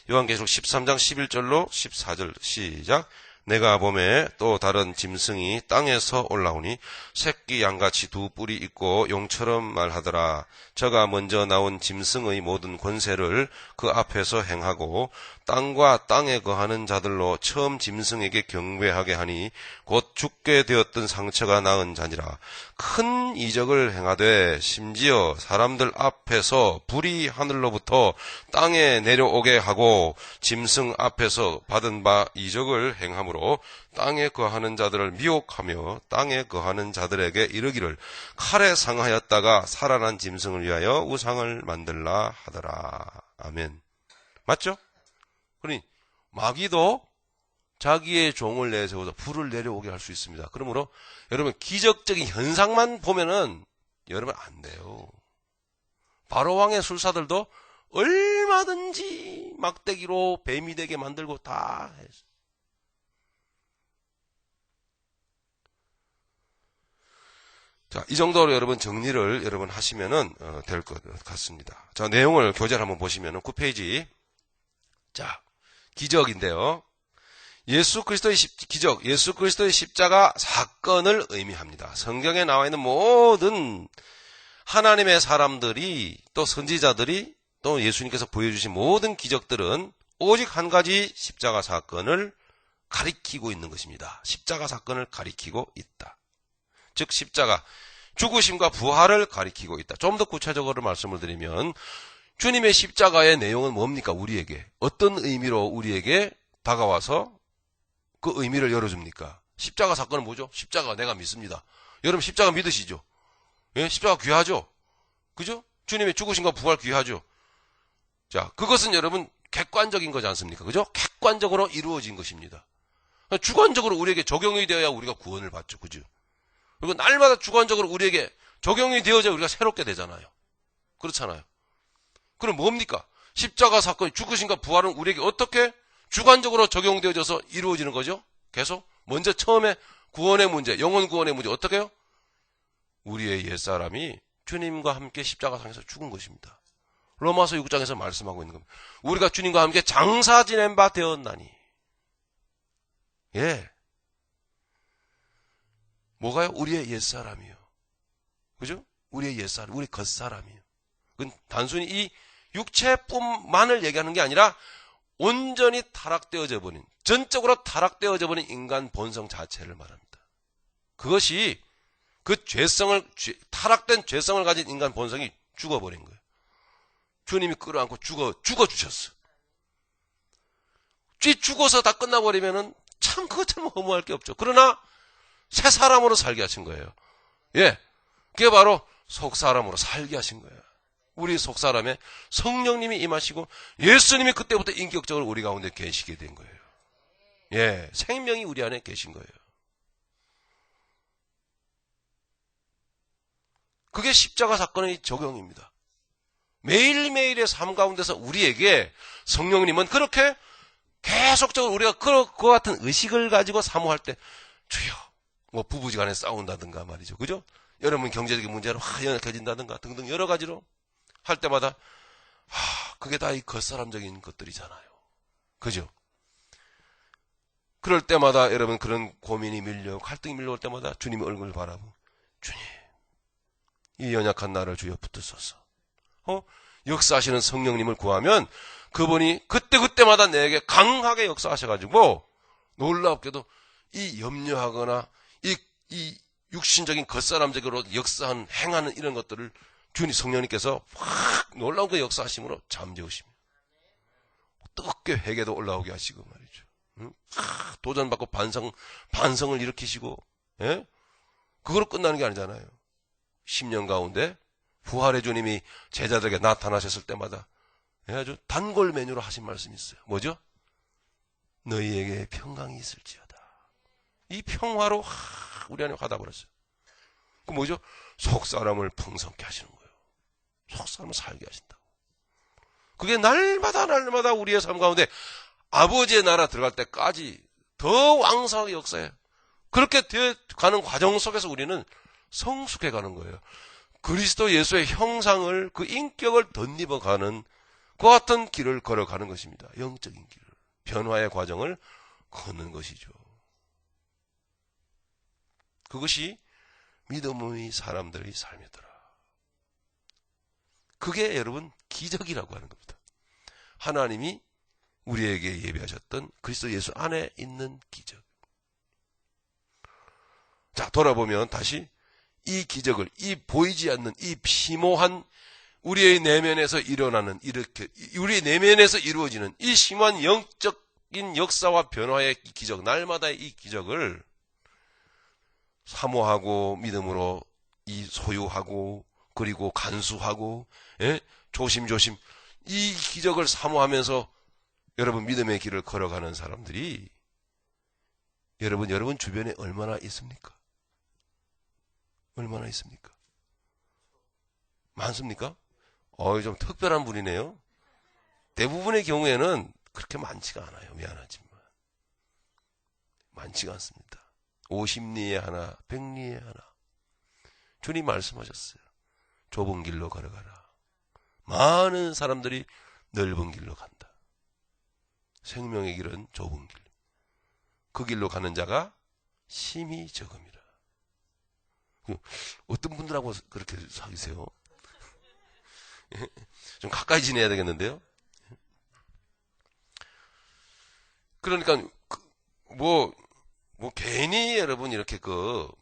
요한계시록 13장 11절로 14절 시작. 내가 보매 또 다른 짐승이 땅에서 올라오니 새끼 양같이 두 뿔이 있고 용처럼 말하더라. 저가 먼저 나온 짐승의 모든 권세를 그 앞에서 행하고 땅과 땅에 거하는 자들로 처음 짐승에게 경배하게 하니 곧 죽게 되었던 상처가 나은 자니라. 큰 이적을 행하되 심지어 사람들 앞에서 불이 하늘로부터 땅에 내려오게 하고 짐승 앞에서 받은 바 이적을 행함으로 땅에 거하는 자들을 미혹하며 땅에 거하는 자들에게 이르기를 칼에 상하였다가 살아난 짐승을 위하여 우상을 만들라 하더라. 아멘. 맞죠? 그러니 마귀도 자기의 종을 내세워서 불을 내려오게 할 수 있습니다. 그러므로 여러분 기적적인 현상만 보면은 여러분 안 돼요. 바로왕의 술사들도 얼마든지 막대기로 뱀이 되게 만들고 다 했어요. 자, 이 정도로 여러분 정리를 여러분 하시면은 될 것 같습니다. 자, 내용을 교재를 한번 보시면은 9페이지. 자, 기적인데요. 예수 그리스도의 기적, 예수 그리스도의 십자가 사건을 의미합니다. 성경에 나와 있는 모든 하나님의 사람들이 또 선지자들이 또 예수님께서 보여주신 모든 기적들은 오직 한 가지 십자가 사건을 가리키고 있는 것입니다. 십자가 사건을 가리키고 있다. 즉 십자가, 죽으심과 부활을 가리키고 있다. 좀 더 구체적으로 말씀을 드리면 주님의 십자가의 내용은 뭡니까? 우리에게 어떤 의미로 우리에게 다가와서 그 의미를 열어줍니까? 십자가 사건은 뭐죠? 십자가 내가 믿습니다. 여러분 십자가 믿으시죠? 예? 십자가 귀하죠? 그죠? 주님의 죽으심과 부활 귀하죠? 자, 그것은 여러분 객관적인 거지 않습니까? 그죠? 객관적으로 이루어진 것입니다. 주관적으로 우리에게 적용이 되어야 우리가 구원을 받죠. 그죠? 그리고 날마다 주관적으로 우리에게 적용이 되어야 우리가 새롭게 되잖아요. 그렇잖아요. 그럼 뭡니까? 십자가 사건, 죽으심과 부활은 우리에게 어떻게 주관적으로 적용되어져서 이루어지는 거죠? 계속 먼저 처음에 구원의 문제, 영혼 구원의 문제 어떻게 해요? 우리의 옛사람이 주님과 함께 십자가상에서 죽은 것입니다. 로마서 6장에서 말씀하고 있는 겁니다. 우리가 주님과 함께 장사 지낸 바 되었나니. 예. 뭐가요? 우리의 옛사람이요. 그죠? 우리의 옛사람, 우리 겉사람이요. 그건 단순히 이 육체뿐만을 얘기하는 게 아니라 온전히 타락되어져 버린, 전적으로 타락되어져 버린 인간 본성 자체를 말합니다. 그것이 그 타락된 죄성을 가진 인간 본성이 죽어버린 거예요. 주님이 끌어안고 죽어주셨어. 죽어서 다 끝나버리면은 참 그것처럼 허무할 게 없죠. 그러나 새 사람으로 살게 하신 거예요. 예. 그게 바로 속사람으로 살게 하신 거예요. 우리 속사람에 성령님이 임하시고 예수님이 그때부터 인격적으로 우리 가운데 계시게 된 거예요. 예. 생명이 우리 안에 계신 거예요. 그게 십자가 사건의 적용입니다. 매일매일의 삶 가운데서 우리에게 성령님은 그렇게 계속적으로 우리가 그와 같은 의식을 가지고 사모할 때, 주여, 뭐 부부지간에 싸운다든가 말이죠. 그죠? 여러분 경제적인 문제로 연약해진다든가 등등 여러 가지로 할 때마다, 그게 다 이 겉사람적인 것들이잖아요. 그죠? 그럴 때마다 여러분 그런 고민이 갈등이 밀려올 때마다 주님의 얼굴을 바라보고, 주님, 이 연약한 나를 주여 붙드소서. 역사하시는 성령님을 구하면 그분이 그때마다 내게 강하게 역사하셔가지고 놀랍게도 이 염려하거나 이 육신적인 겉사람적으로 행하는 이런 것들을 주님 성령님께서 확 놀라운 그 역사하심으로 잠재우십니다. 뜨겁게 회개도 올라오게 하시고 말이죠. 도전받고 반성을 일으키시고, 예? 그거로 끝나는 게 아니잖아요. 10년 가운데 부활의 주님이 제자들에게 나타나셨을 때마다 아주 단골 메뉴로 하신 말씀이 있어요. 뭐죠? 너희에게 평강이 있을지어다. 이 평화로 우리 안에 가다 버렸어요. 그 뭐죠? 속사람을 풍성케 하시는 거예요. 속사람을 살게 하신다고. 그게 날마다 우리의 삶 가운데 아버지의 나라 들어갈 때까지 더 왕성하게 역사해요. 그렇게 되어가는 과정 속에서 우리는 성숙해 가는 거예요. 그리스도 예수의 형상을, 그 인격을 덧입어가는 그 같은 길을 걸어가는 것입니다. 영적인 길을. 변화의 과정을 걷는 것이죠. 그것이 믿음의 사람들의 삶이더라. 그게 여러분 기적이라고 하는 겁니다. 하나님이 우리에게 예비하셨던 그리스도 예수 안에 있는 기적. 자, 돌아보면 다시 이 기적을, 이 보이지 않는 이 심오한 우리의 내면에서 일어나는, 우리의 내면에서 이루어지는 이 심한 영적인 역사와 변화의 기적, 날마다의 이 기적을 사모하고 믿음으로 이 소유하고 그리고 간수하고, 예? 조심조심 이 기적을 사모하면서 여러분 믿음의 길을 걸어가는 사람들이 여러분 주변에 얼마나 있습니까? 얼마나 있습니까? 많습니까? 좀 특별한 분이네요. 대부분의 경우에는 그렇게 많지가 않아요. 미안하지만. 많지가 않습니다. 50리에 하나, 100리에 하나. 주님 말씀하셨어요. 좁은 길로 걸어가라. 많은 사람들이 넓은 길로 간다. 생명의 길은 좁은 길. 그 길로 가는 자가 심히 적음이라. 어떤 분들하고 그렇게 사귀세요? 좀 가까이 지내야 되겠는데요? 그러니까, 괜히 여러분 이렇게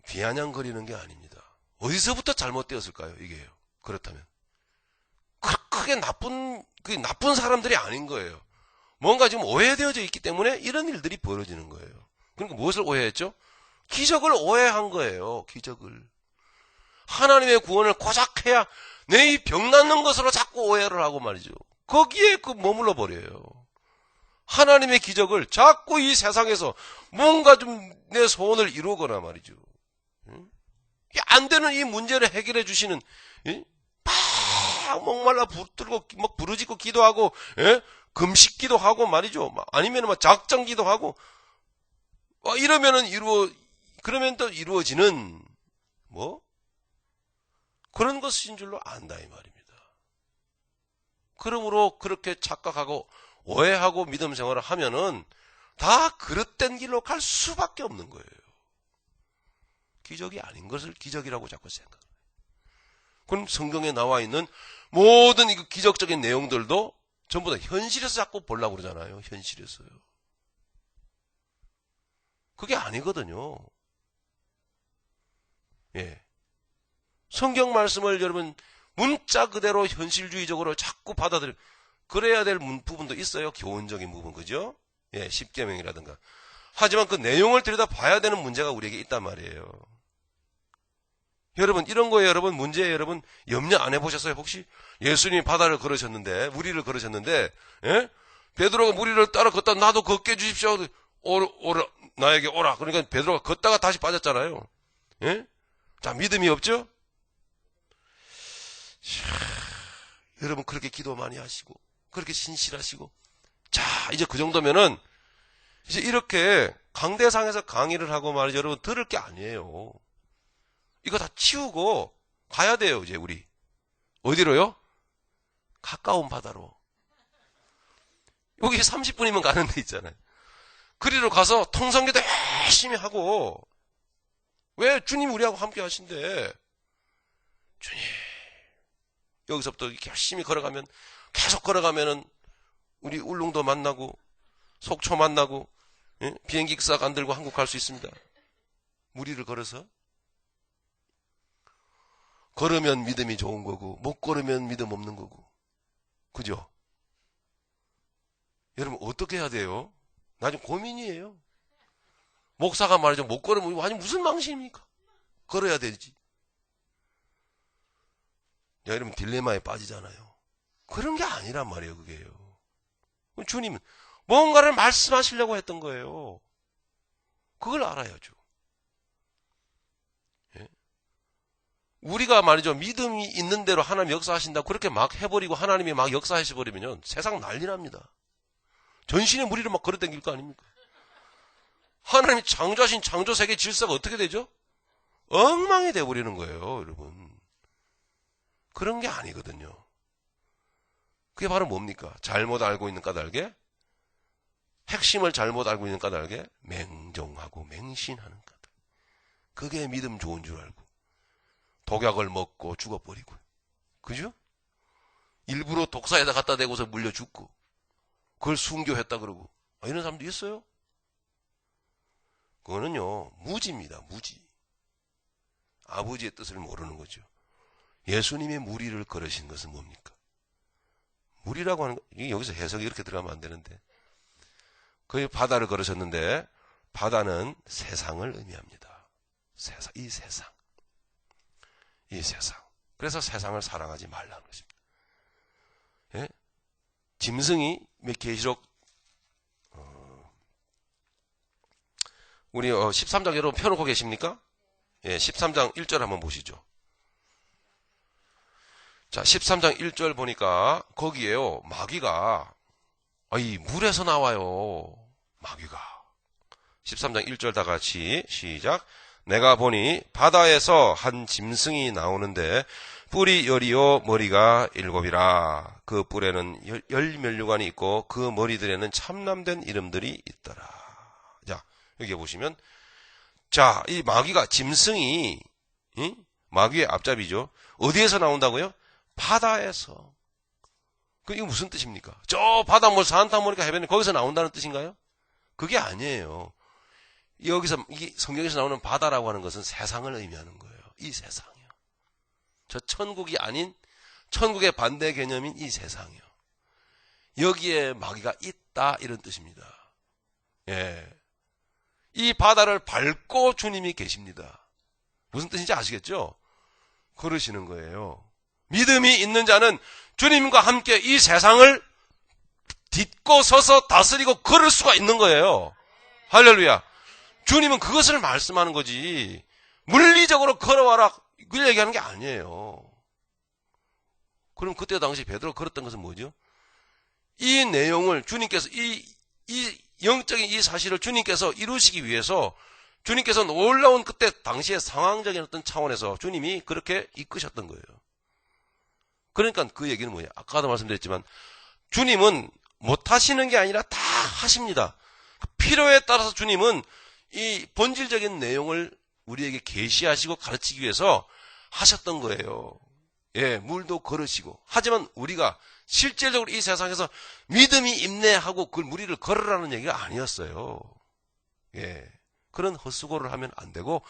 비아냥거리는 게 아닙니다. 어디서부터 잘못되었을까요? 이게요. 그렇다면. 크게 나쁜 사람들이 아닌 거예요. 뭔가 지금 오해되어져 있기 때문에 이런 일들이 벌어지는 거예요. 그러니까 무엇을 오해했죠? 기적을 오해한 거예요. 기적을. 하나님의 구원을 고작 해야 내 이 병 낫는 것으로 자꾸 오해를 하고 말이죠. 거기에 머물러 버려요. 하나님의 기적을 자꾸 이 세상에서 뭔가 좀 내 소원을 이루거나 말이죠. 안 되는 이 문제를 해결해 주시는, 막 목말라 붙들고 막 부르짖고 기도하고, 금식기도 하고 말이죠. 아니면 작정기도 하고, 그러면 또 이루어지는 그런 것인 줄로 안다 이 말입니다. 그러므로 그렇게 착각하고 오해하고 믿음 생활을 하면은 다 그릇된 길로 갈 수밖에 없는 거예요. 기적이 아닌 것을 기적이라고 자꾸 생각해요. 그럼 성경에 나와 있는 모든 이 기적적인 내용들도 전부 다 현실에서 자꾸 보려고 그러잖아요. 현실에서요. 그게 아니거든요. 예. 성경 말씀을 여러분 문자 그대로 현실주의적으로 자꾸 그래야 될 부분도 있어요. 교훈적인 부분, 그죠? 예, 십계명이라든가. 하지만 그 내용을 들여다봐야 되는 문제가 우리에게 있단 말이에요. 여러분, 이런 거에 여러분 문제에 여러분 염려 안 해보셨어요? 혹시 예수님이 바다를 걸으셨는데, 무리를 걸으셨는데, 예? 베드로가 무리를 따라 걷다 나도 걷게 해주십시오. 나에게 오라. 그러니까 베드로가 걷다가 다시 빠졌잖아요. 예? 자, 믿음이 없죠? 여러분 그렇게 기도 많이 하시고 그렇게 신실하시고 자 이제 그 정도면은 이제 이렇게 강대상에서 강의를 하고 말이죠. 여러분 들을 게 아니에요. 이거 다 치우고 가야 돼요. 이제 우리 어디로요? 가까운 바다로. 여기 30분이면 가는 데 있잖아요. 그리로 가서 통성기도 열심히 하고 왜 주님 우리하고 함께 하신대. 주님 여기서부터 이렇게 열심히 걸어가면 계속 걸어가면은 우리 울릉도 만나고 속초 만나고 예? 비행기 싹 안 들고 한국 갈 수 있습니다. 무리를 걸어서 걸으면 믿음이 좋은 거고 못 걸으면 믿음 없는 거고 그죠? 여러분 어떻게 해야 돼요? 나중에 고민이에요. 목사가 말이죠. 못 걸으면 아니 무슨 망신입니까? 걸어야 되지. 야, 여러분 딜레마에 빠지잖아요. 그런 게 아니란 말이에요. 그게요. 주님은 뭔가를 말씀하시려고 했던 거예요. 그걸 알아야죠. 예? 우리가 말이죠. 믿음이 있는 대로 하나님 역사하신다 그렇게 막 해버리고 하나님이 막 역사하셔버리면 세상 난리 납니다. 전신의 무리를 막 걸어다닐 거 아닙니까? 하나님이 창조하신 창조세계 질서가 어떻게 되죠? 엉망이 돼버리는 거예요. 여러분. 그런 게 아니거든요. 그게 바로 뭡니까? 잘못 알고 있는 까닭에 핵심을 잘못 알고 있는 까닭에 맹종하고 맹신하는 까닭. 그게 믿음 좋은 줄 알고 독약을 먹고 죽어버리고 그죠? 일부러 독사에다 갖다 대고서 물려 죽고 그걸 순교했다 그러고 이런 사람도 있어요? 그거는요 무지입니다. 무지. 아버지의 뜻을 모르는 거죠. 예수님의 무리를 걸으신 것은 뭡니까? 무리라고 하는 거 여기서 해석이 이렇게 들어가면 안 되는데 그 바다를 걸으셨는데 바다는 세상을 의미합니다. 이 세상. 그래서 세상을 사랑하지 말라는 것입니다. 예? 짐승이 계시록 우리 13장 여러분 펴놓고 계십니까? 예, 13장 1절 한번 보시죠. 자, 13장 1절 보니까 거기에요. 마귀가 이 물에서 나와요. 마귀가. 13장 1절 다 같이 시작. 내가 보니 바다에서 한 짐승이 나오는데 뿔이 10이요 머리가 7이라. 그 뿔에는 10면류관이 있고 그 머리들에는 참남된 이름들이 있더라. 자, 여기 보시면 자, 이 마귀가 짐승이 마귀의 앞잡이죠. 어디에서 나온다고요? 바다에서. 이거 무슨 뜻입니까? 저 바닷물 산타모니카 해변에 거기서 나온다는 뜻인가요? 그게 아니에요. 여기서 이게 성경에서 나오는 바다라고 하는 것은 세상을 의미하는 거예요. 이 세상이요. 저 천국이 아닌 천국의 반대 개념인 이 세상이요. 여기에 마귀가 있다 이런 뜻입니다. 예. 이 바다를 밟고 주님이 계십니다. 무슨 뜻인지 아시겠죠? 그러시는 거예요. 믿음이 있는 자는 주님과 함께 이 세상을 딛고 서서 다스리고 걸을 수가 있는 거예요. 할렐루야. 주님은 그것을 말씀하는 거지 물리적으로 걸어와라 그걸 얘기하는 게 아니에요. 그럼 그때 당시 베드로가 걸었던 것은 뭐죠? 이 내용을 주님께서 이 영적인 이 사실을 주님께서 이루시기 위해서 주님께서 놀라운 그때 당시의 상황적인 어떤 차원에서 주님이 그렇게 이끄셨던 거예요. 그러니까 그 얘기는 뭐냐? 아까도 말씀드렸지만 주님은 못하시는 게 아니라 다 하십니다. 필요에 따라서 주님은 이 본질적인 내용을 우리에게 계시하시고 가르치기 위해서 하셨던 거예요. 예, 물도 걸으시고. 하지만 우리가 실질적으로 이 세상에서 믿음이 임내하고 그 무리를 걸으라는 얘기가 아니었어요. 예, 그런 헛수고를 하면 안 되고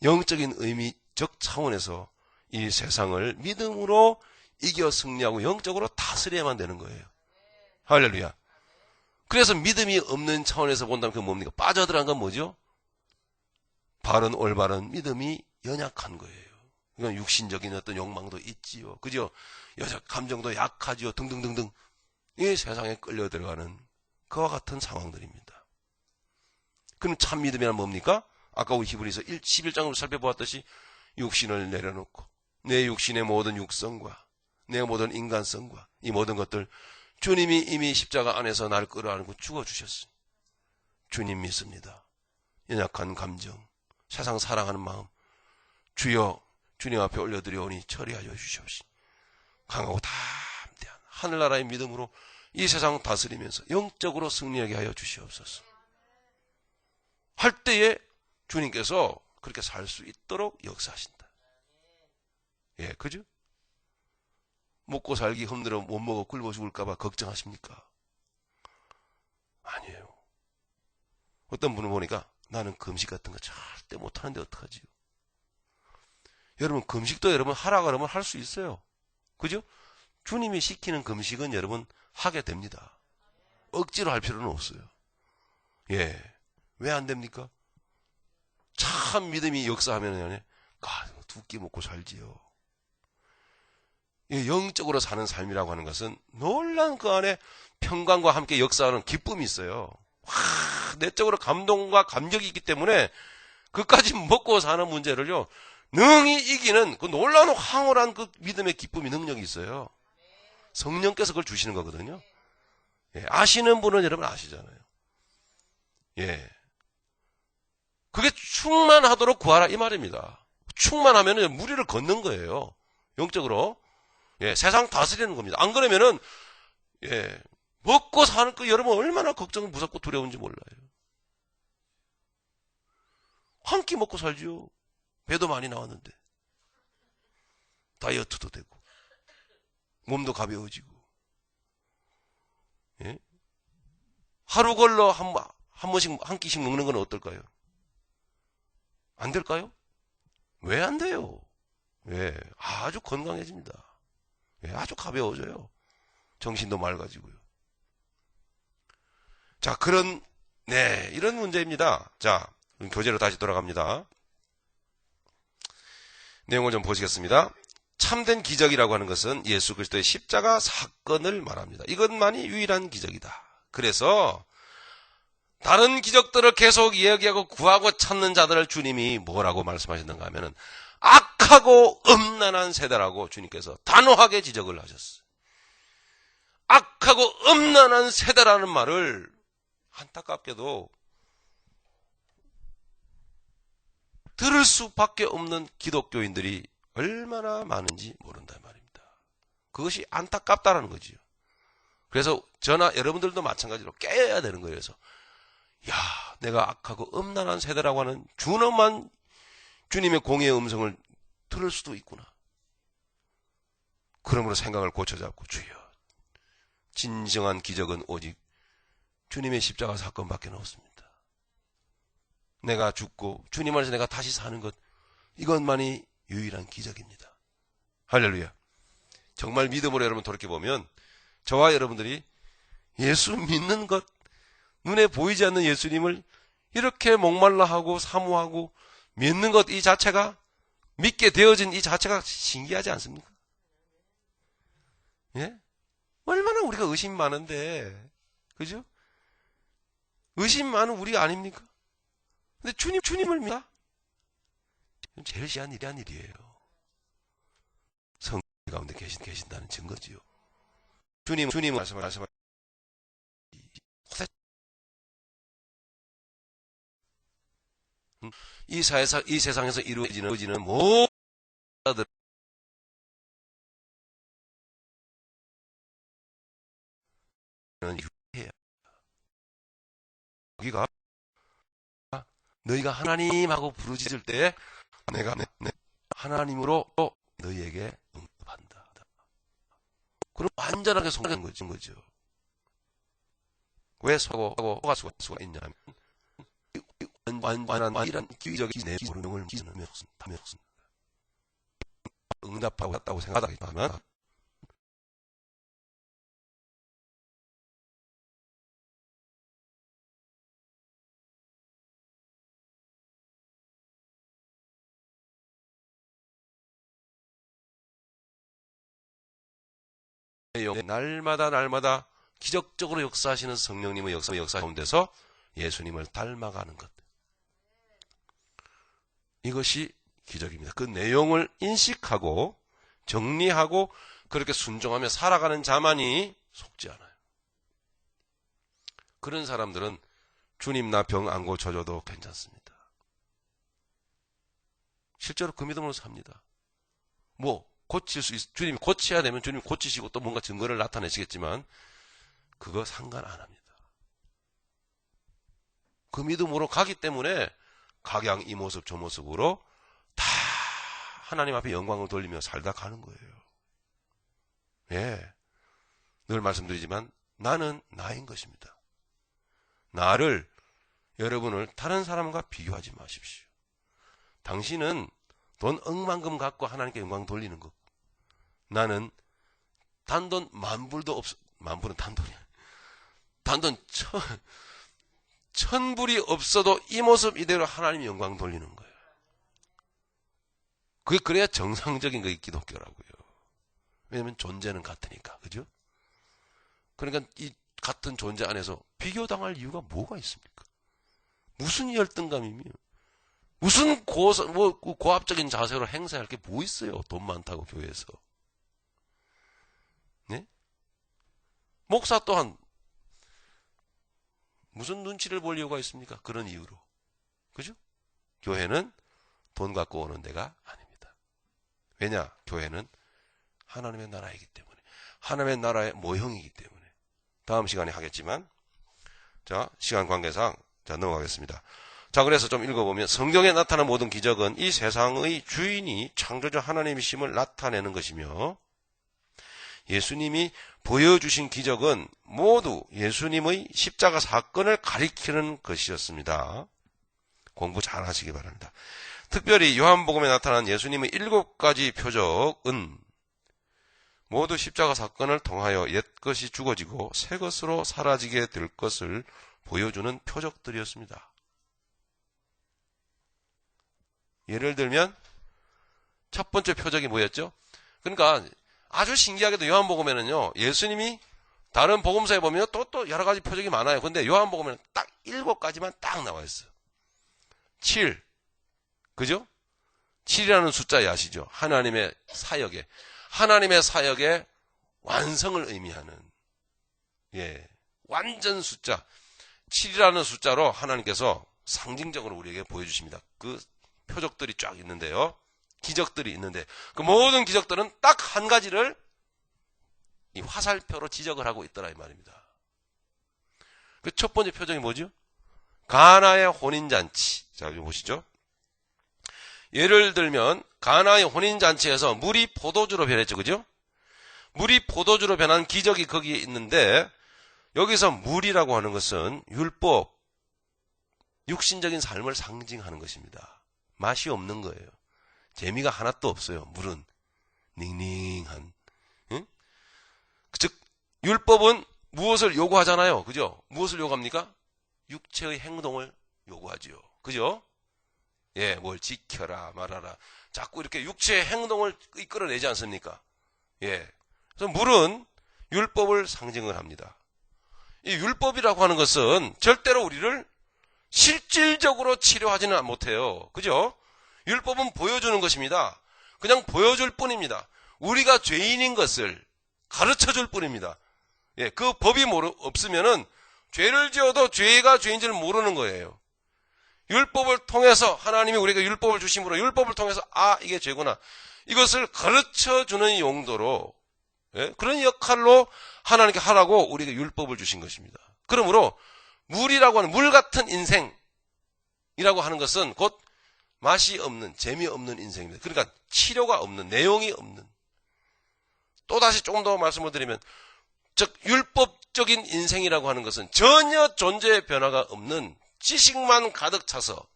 영적인 의미적 차원에서 이 세상을 믿음으로 이겨 승리하고 영적으로 다스려야만 되는 거예요. 할렐루야. 그래서 믿음이 없는 차원에서 본다면 그게 뭡니까? 빠져들어간 건 뭐죠? 바른 올바른 믿음이 연약한 거예요. 이건 육신적인 어떤 욕망도 있지요. 그죠? 여자 감정도 약하지요. 등등등등. 이 세상에 끌려 들어가는 그와 같은 상황들입니다. 그럼 참 믿음이란 뭡니까? 아까 우리 히브리서 11장으로 살펴보았듯이 육신을 내려놓고 내 육신의 모든 육성과 내 모든 인간성과 이 모든 것들 주님이 이미 십자가 안에서 나를 끌어안고 죽어주셨어요. 주님 믿습니다. 연약한 감정, 세상 사랑하는 마음, 주여 주님 앞에 올려드려오니 처리하여 주시옵시고 강하고 담대한 하늘나라의 믿음으로 이 세상 다스리면서 영적으로 승리하게 하여 주시옵소서. 할 때에 주님께서 그렇게 살 수 있도록 역사하신다. 예, 그죠? 먹고 살기 힘들어 못 먹어 굶어 죽을까봐 걱정하십니까? 아니에요. 어떤 분을 보니까 나는 금식 같은 거 절대 못하는데 어떡하지요? 여러분 금식도 여러분 하라 그러면 할 수 있어요. 그죠? 주님이 시키는 금식은 여러분 하게 됩니다. 억지로 할 필요는 없어요. 예. 왜 안 됩니까? 참 믿음이 역사하면 두 끼 먹고 살지요. 영적으로 사는 삶이라고 하는 것은 놀라운 그 안에 평강과 함께 역사하는 기쁨이 있어요. 내적으로 감동과 감격이 있기 때문에 그까지 먹고 사는 문제를요 능히 이기는 그 놀라운 황홀한 그 믿음의 기쁨이 능력이 있어요. 성령께서 그걸 주시는 거거든요. 예, 아시는 분은 여러분 아시잖아요. 예, 그게 충만하도록 구하라 이 말입니다. 충만하면 무리를 걷는 거예요. 영적으로. 예, 세상 다스리는 겁니다. 안 그러면은 예, 먹고 사는 거 여러분 얼마나 걱정 무섭고 두려운지 몰라요. 한 끼 먹고 살지요. 배도 많이 나왔는데 다이어트도 되고 몸도 가벼워지고. 예? 하루 걸러 한 번씩 한 끼씩 먹는 건 어떨까요? 안 될까요? 왜 안 돼요? 예, 아주 건강해집니다. 예, 아주 가벼워져요. 정신도 맑아지고요. 자, 이런 문제입니다. 자, 교재로 다시 돌아갑니다. 내용을 좀 보시겠습니다. 참된 기적이라고 하는 것은 예수 그리스도의 십자가 사건을 말합니다. 이것만이 유일한 기적이다. 그래서 다른 기적들을 계속 이야기하고 구하고 찾는 자들을 주님이 뭐라고 말씀하셨는가 하면은 악하고 음란한 세대라고 주님께서 단호하게 지적을 하셨어요. 악하고 음란한 세대라는 말을 안타깝게도 들을 수밖에 없는 기독교인들이 얼마나 많은지 모른다 말입니다. 그것이 안타깝다라는 거지요. 그래서 저나 여러분들도 마찬가지로 깨어야 되는 거예요. 그래서 내가 악하고 음란한 세대라고 하는 준엄한 주님의 공의의 음성을 들을 수도 있구나. 그러므로 생각을 고쳐잡고 주여, 진정한 기적은 오직 주님의 십자가 사건밖에 없습니다. 내가 죽고 주님 안에서 내가 다시 사는 것, 이것만이 유일한 기적입니다. 할렐루야. 정말 믿음으로 여러분 돌이켜보면 저와 여러분들이 예수 믿는 것, 눈에 보이지 않는 예수님을 이렇게 목말라 하고 사모하고 믿는 것 이 자체가, 믿게 되어진 이 자체가 신기하지 않습니까? 예? 얼마나 우리가 의심 많은데, 그죠? 의심 많은 우리 아닙니까? 근데 주님을 믿다? 제일 시한 일이에요. 성령 가운데 계신다는 증거지요. 주님 말씀하시면 이 세상에서 이루어지는 모든 유해야. 여기가 너희가 하나님하고 부르짖을 때 내가 하나님으로 너희에게 응답한다. 그럼 완전하게 속는 거죠. 왜 속아 수가 있냐면 완전한 이런 기적이 내 모르는 기능을 응답하고 있다고 생각하면 날마다 기적적으로 역사하시는 성령님의 역사 가운데서 예수님을 닮아가는 것. 이것이 기적입니다. 그 내용을 인식하고 정리하고 그렇게 순종하며 살아가는 자만이 속지 않아요. 그런 사람들은 주님 나 병 안 고쳐줘도 괜찮습니다. 실제로 그 믿음으로 삽니다. 뭐 고칠 수 주님이 고쳐야 되면 주님이 고치시고 또 뭔가 증거를 나타내시겠지만 그거 상관 안 합니다. 그 믿음으로 가기 때문에 각양 이 모습 저 모습으로 다 하나님 앞에 영광을 돌리며 살다 가는 거예요. 예, 늘 말씀드리지만 나는 나인 것입니다. 나를, 여러분을 다른 사람과 비교하지 마십시오. 당신은 돈 억만금 갖고 하나님께 영광 돌리는 것. 나는 단돈 만불도 없어. 만불은 단돈이야. 단돈 천불이 없어도 이 모습 이대로 하나님 영광 돌리는 거예요. 그게 그래야 정상적인 게 기독교라고요. 왜냐면 존재는 같으니까. 그죠? 그러니까 이 같은 존재 안에서 비교당할 이유가 뭐가 있습니까? 무슨 열등감이며 무슨 고압적인 자세로 행사할 게 뭐 있어요? 돈 많다고 교회에서. 네? 목사 또한 무슨 눈치를 볼 이유가 있습니까? 그런 이유로. 그죠? 교회는 돈 갖고 오는 데가 아닙니다. 왜냐? 교회는 하나님의 나라이기 때문에. 하나님의 나라의 모형이기 때문에. 다음 시간에 하겠지만, 자, 시간 관계상, 자, 넘어가겠습니다. 자, 그래서 좀 읽어보면, 성경에 나타난 모든 기적은 이 세상의 주인이 창조주 하나님이심을 나타내는 것이며, 예수님이 보여주신 기적은 모두 예수님의 십자가 사건을 가리키는 것이었습니다. 공부 잘 하시기 바랍니다. 특별히 요한복음에 나타난 예수님의 7가지 표적은 모두 십자가 사건을 통하여 옛것이 죽어지고 새 것으로 사라지게 될 것을 보여주는 표적들이었습니다. 예를 들면 첫 번째 표적이 뭐였죠? 그러니까 아주 신기하게도 요한복음에는요, 예수님이 다른 복음서에 보면 또 여러 가지 표적이 많아요. 근데 요한복음에는 딱 7가지만 딱 나와 있어요. 7. 그죠? 7이라는 숫자에 아시죠? 하나님의 사역의 완성을 의미하는, 예, 완전 숫자. 7이라는 숫자로 하나님께서 상징적으로 우리에게 보여주십니다. 그 표적들이 쫙 있는데요. 기적들이 있는데, 그 모든 기적들은 딱 한 가지를 이 화살표로 지적을 하고 있더라, 이 말입니다. 그 첫 번째 표적이 뭐죠? 가나의 혼인잔치. 자, 이거 보시죠. 예를 들면, 가나의 혼인잔치에서 물이 포도주로 변했죠, 그죠? 물이 포도주로 변한 기적이 거기에 있는데, 여기서 물이라고 하는 것은 율법, 육신적인 삶을 상징하는 것입니다. 맛이 없는 거예요. 재미가 하나도 없어요. 물은 닝닝한. 응? 즉 율법은 무엇을 요구하잖아요. 그죠? 무엇을 요구합니까? 육체의 행동을 요구하지요. 그죠? 예, 뭘 지켜라 말아라. 자꾸 이렇게 육체의 행동을 이끌어내지 않습니까? 예. 그래서 물은 율법을 상징을 합니다. 이 율법이라고 하는 것은 절대로 우리를 실질적으로 치료하지는 못해요. 그죠? 율법은 보여주는 것입니다. 그냥 보여줄 뿐입니다. 우리가 죄인인 것을 가르쳐줄 뿐입니다. 예, 그 법이 없으면은 죄를 지어도 죄가 죄인지를 모르는 거예요. 율법을 통해서 하나님이 우리에게 율법을 주심으로 율법을 통해서 이게 죄구나. 이것을 가르쳐주는 용도로, 예, 그런 역할로 하나님께 하라고 우리에게 율법을 주신 것입니다. 그러므로 물이라고 하는 물 같은 인생이라고 하는 것은 곧 맛이 없는, 재미없는 인생입니다. 그러니까 치료가 없는, 내용이 없는. 또다시 조금 더 말씀을 드리면, 즉 율법적인 인생이라고 하는 것은 전혀 존재의 변화가 없는 지식만 가득 차서,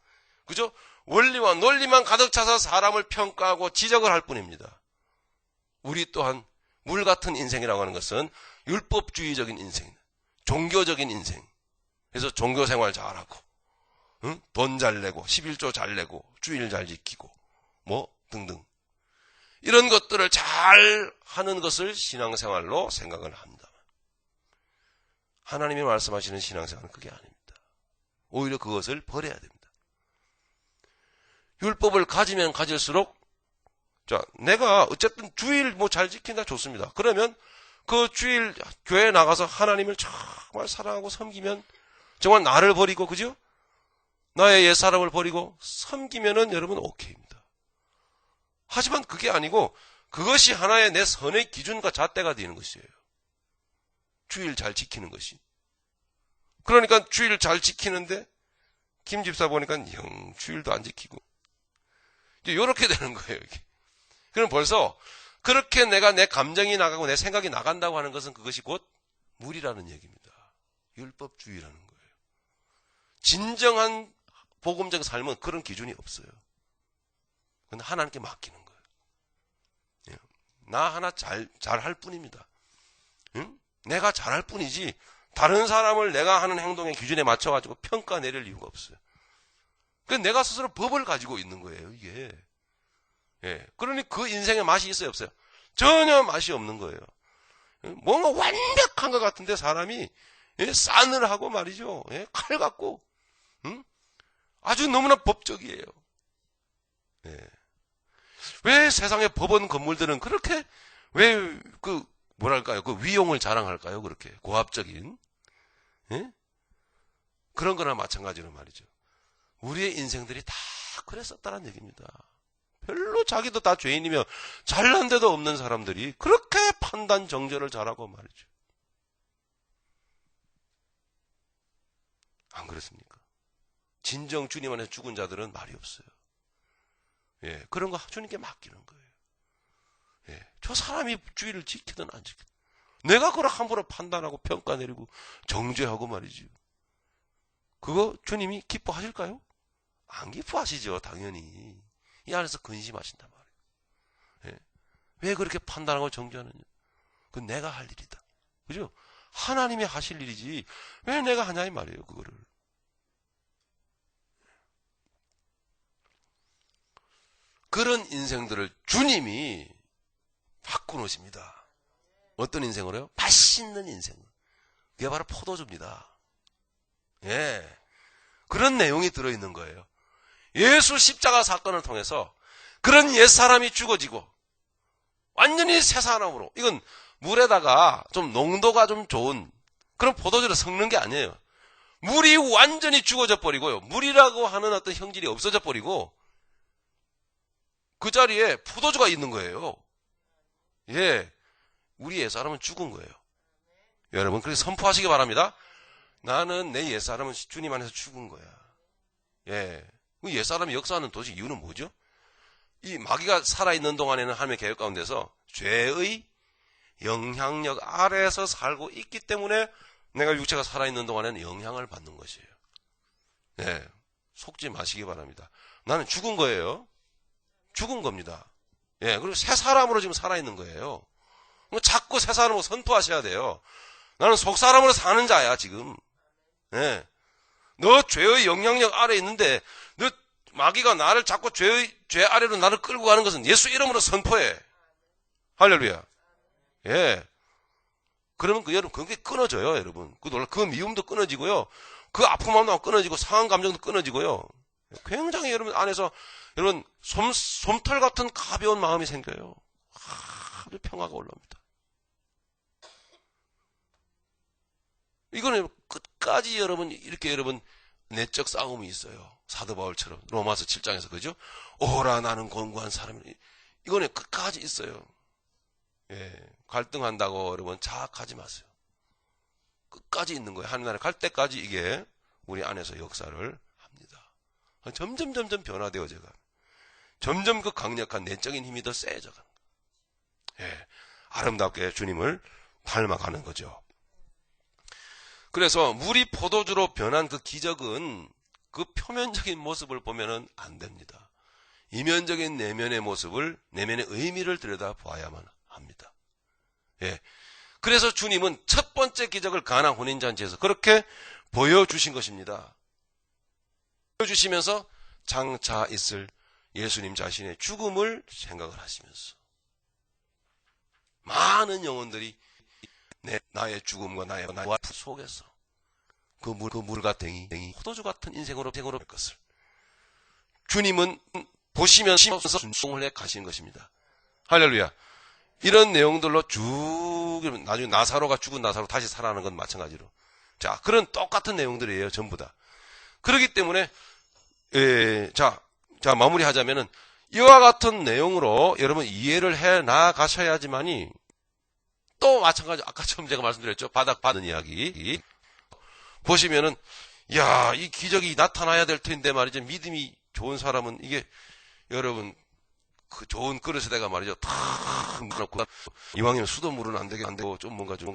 그죠? 원리와 논리만 가득 차서 사람을 평가하고 지적을 할 뿐입니다. 우리 또한 물 같은 인생이라고 하는 것은 율법주의적인 인생, 종교적인 인생. 그래서 종교생활 잘하고, 응? 돈 잘 내고, 11조 잘 내고, 주일 잘 지키고, 뭐 등등. 이런 것들을 잘 하는 것을 신앙생활로 생각을 합니다. 하나님이 말씀하시는 신앙생활은 그게 아닙니다. 오히려 그것을 버려야 됩니다. 율법을 가지면 가질수록 자, 내가 어쨌든 주일 뭐 잘 지킨다 좋습니다. 그러면 그 주일 교회에 나가서 하나님을 정말 사랑하고 섬기면 정말 나를 버리고, 그죠? 나의 옛사람을 버리고 섬기면은 여러분 오케이입니다. 하지만 그게 아니고 그것이 하나의 내 선의 기준과 잣대가 되는 것이에요. 주일 잘 지키는 것이. 그러니까 주일 잘 지키는데 김 집사 보니까 영 주일도 안 지키고 이렇게 되는 거예요. 이게. 그럼 벌써 그렇게 내가 내 감정이 나가고 내 생각이 나간다고 하는 것은 그것이 곧 무리라는 얘기입니다. 율법주의라는 거예요. 진정한 복음적 삶은 그런 기준이 없어요. 근데 하나님께 맡기는 거예요. 나 하나 잘할 뿐입니다. 응? 내가 잘할 뿐이지 다른 사람을 내가 하는 행동의 기준에 맞춰가지고 평가 내릴 이유가 없어요. 그래서 내가 스스로 법을 가지고 있는 거예요, 이게. 예. 그러니 그 인생에 맛이 있어요, 없어요? 전혀 맛이 없는 거예요. 뭔가 완벽한 것 같은데 사람이 싸늘하고 말이죠. 칼 같고 아주 너무나 법적이에요. 왜 세상의 법원 건물들은 그렇게 왜 뭐랄까요? 그 위용을 자랑할까요? 그렇게 고압적인 그런 거나 마찬가지로 말이죠. 우리의 인생들이 다 그랬었다는 얘기입니다. 별로 자기도 다 죄인이며 잘난 데도 없는 사람들이 그렇게 판단 정죄를 잘하고 말이죠. 안 그렇습니까? 진정 주님 안에서 죽은 자들은 말이 없어요. 예, 그런 거 주님께 맡기는 거예요. 예, 저 사람이 주의를 지키든 안 지키든 내가 그걸 함부로 판단하고 평가 내리고 정죄하고 말이죠. 그거 주님이 기뻐하실까요? 안 기뻐하시죠, 당연히. 이 안에서 근심하신단 말이에요. 예. 왜 그렇게 판단하고 정죄하느냐? 그건 내가 할 일이다. 그죠? 하나님이 하실 일이지 왜 내가 하냐 이 말이에요, 그거를. 그런 인생들을 주님이 바꾸노십니다. 어떤 인생으로요? 맛있는 인생. 그게 바로 포도주입니다. 예. 그런 내용이 들어있는 거예요. 예수 십자가 사건을 통해서 그런 옛사람이 죽어지고 완전히 새 사람으로, 이건 물에다가 좀 농도가 좀 좋은 그런 포도주를 섞는 게 아니에요. 물이 완전히 죽어져 버리고요. 물이라고 하는 어떤 형질이 없어져 버리고 그 자리에 포도주가 있는 거예요. 예. 우리 옛사람은 죽은 거예요. 여러분, 그렇게 선포하시기 바랍니다. 나는 내 옛사람은 주님 안에서 죽은 거야. 예. 옛사람이 역사하는 도대체 이유는 뭐죠? 이 마귀가 살아있는 동안에는 하나님의 계획 가운데서 죄의 영향력 아래에서 살고 있기 때문에 내가 육체가 살아있는 동안에는 영향을 받는 것이에요. 예. 속지 마시기 바랍니다. 나는 죽은 거예요. 죽은 겁니다. 예. 그리고 새 사람으로 지금 살아있는 거예요. 자꾸 새 사람으로 선포하셔야 돼요. 나는 속 사람으로 사는 자야, 지금. 예. 너 죄의 영향력 아래에 있는데 너 마귀가 나를 자꾸 죄 아래로 나를 끌고 가는 것은 예수 이름으로 선포해. 할렐루야. 예. 그러면 여러분 그게 끊어져요, 여러분. 그 미움도 끊어지고요. 그 아픔도 끊어지고 상한 감정도 끊어지고요. 굉장히 여러분 안에서 여러분 솜털 같은 가벼운 마음이 생겨요. 아주 평화가 올라옵니다. 이거는 끝까지 여러분 이렇게 여러분 내적 싸움이 있어요. 사도 바울처럼 로마서 7장에서 그죠? 오라 나는 권고한 사람이 이거는 끝까지 있어요. 예, 갈등한다고 여러분 자학하지 마세요. 끝까지 있는 거예요. 하나님 나라 갈 때까지 이게 우리 안에서 역사를 합니다. 점점 변화되어져가. 점점 그 강력한 내적인 힘이 더 세져가. 예, 아름답게 주님을 닮아가는 거죠. 그래서 물이 포도주로 변한 그 기적은 그 표면적인 모습을 보면은 안 됩니다. 이면적인 내면의 모습을, 내면의 의미를 들여다 보아야만 합니다. 예. 그래서 주님은 첫 번째 기적을 가나 혼인잔치에서 그렇게 보여주신 것입니다. 보여주시면서 장차 있을 예수님 자신의 죽음을 생각을 하시면서 많은 영혼들이 나의 죽음과 나의 속에서 그 물가탱이 포도주 같은 인생으로 될 것을 주님은 보시면서 순종을 해 가시는 것입니다. 할렐루야. 이런 내용들로 쭉 나중에 나사로가 죽은 나사로 다시 살아나는 건 마찬가지로. 자, 그런 똑같은 내용들이에요. 전부 다. 그렇기 때문에 자 마무리하자면은 이와 같은 내용으로 여러분 이해를 해 나가셔야지만이 또 마찬가지 아까 처음 제가 말씀드렸죠. 바닥 받은 이야기 보시면은 야, 이 기적이 나타나야 될 텐데 말이죠. 믿음이 좋은 사람은 이게 여러분 그 좋은 그릇에다가 말이죠. 탁 넣고 이왕이면 수돗물은 안 되고 좀 뭔가 좀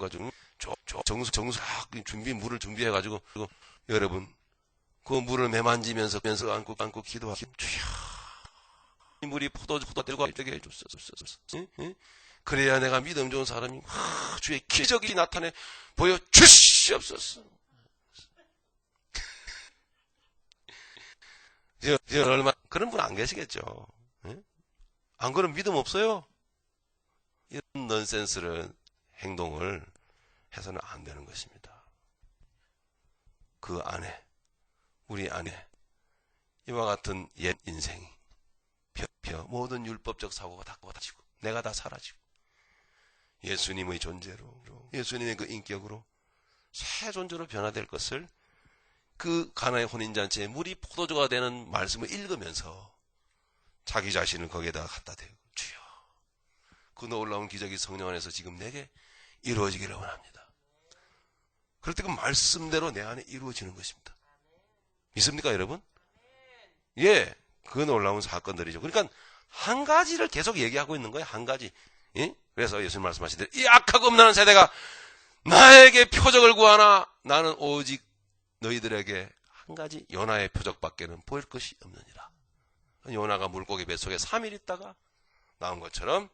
정수 물을 준비해 가지고 여러분 그 물을 매만지면서 안고 기도하기 주여 이 물이 포도 들고 되게 해줬어. 그래야 내가 믿음 좋은 사람이 주의 기적이 나타내 보여 주시옵소서. 얼마 그런 분 안 계시겠죠. 안 그러면 믿음 없어요. 이런 넌센스를 행동을 해서는 안 되는 것입니다. 그 안에 우리 안에 이와 같은 옛 인생이 모든 율법적 사고가 다 꽂아지고 내가 다 사라지고 예수님의 존재로 예수님의 그 인격으로 새 존재로 변화될 것을 그 가나의 혼인잔치에 물이 포도주가 되는 말씀을 읽으면서 자기 자신을 거기에다가 갖다 대고 주여 그 놀라운 기적이 성령 안에서 지금 내게 이루어지기를 원합니다. 그럴 때 그 말씀대로 내 안에 이루어지는 것입니다. 믿습니까 여러분? 예, 그 놀라운 사건들이죠. 그러니까 한 가지를 계속 얘기하고 있는 거예요. 한 가지. 예? 그래서 예수님 말씀하시되 이 악하고 음란한 세대가 나에게 표적을 구하나 나는 오직 너희들에게 한 가지 요나의 표적밖에는 보일 것이 없느니라. 요나가 물고기 뱃속에 3일 있다가 나온 것처럼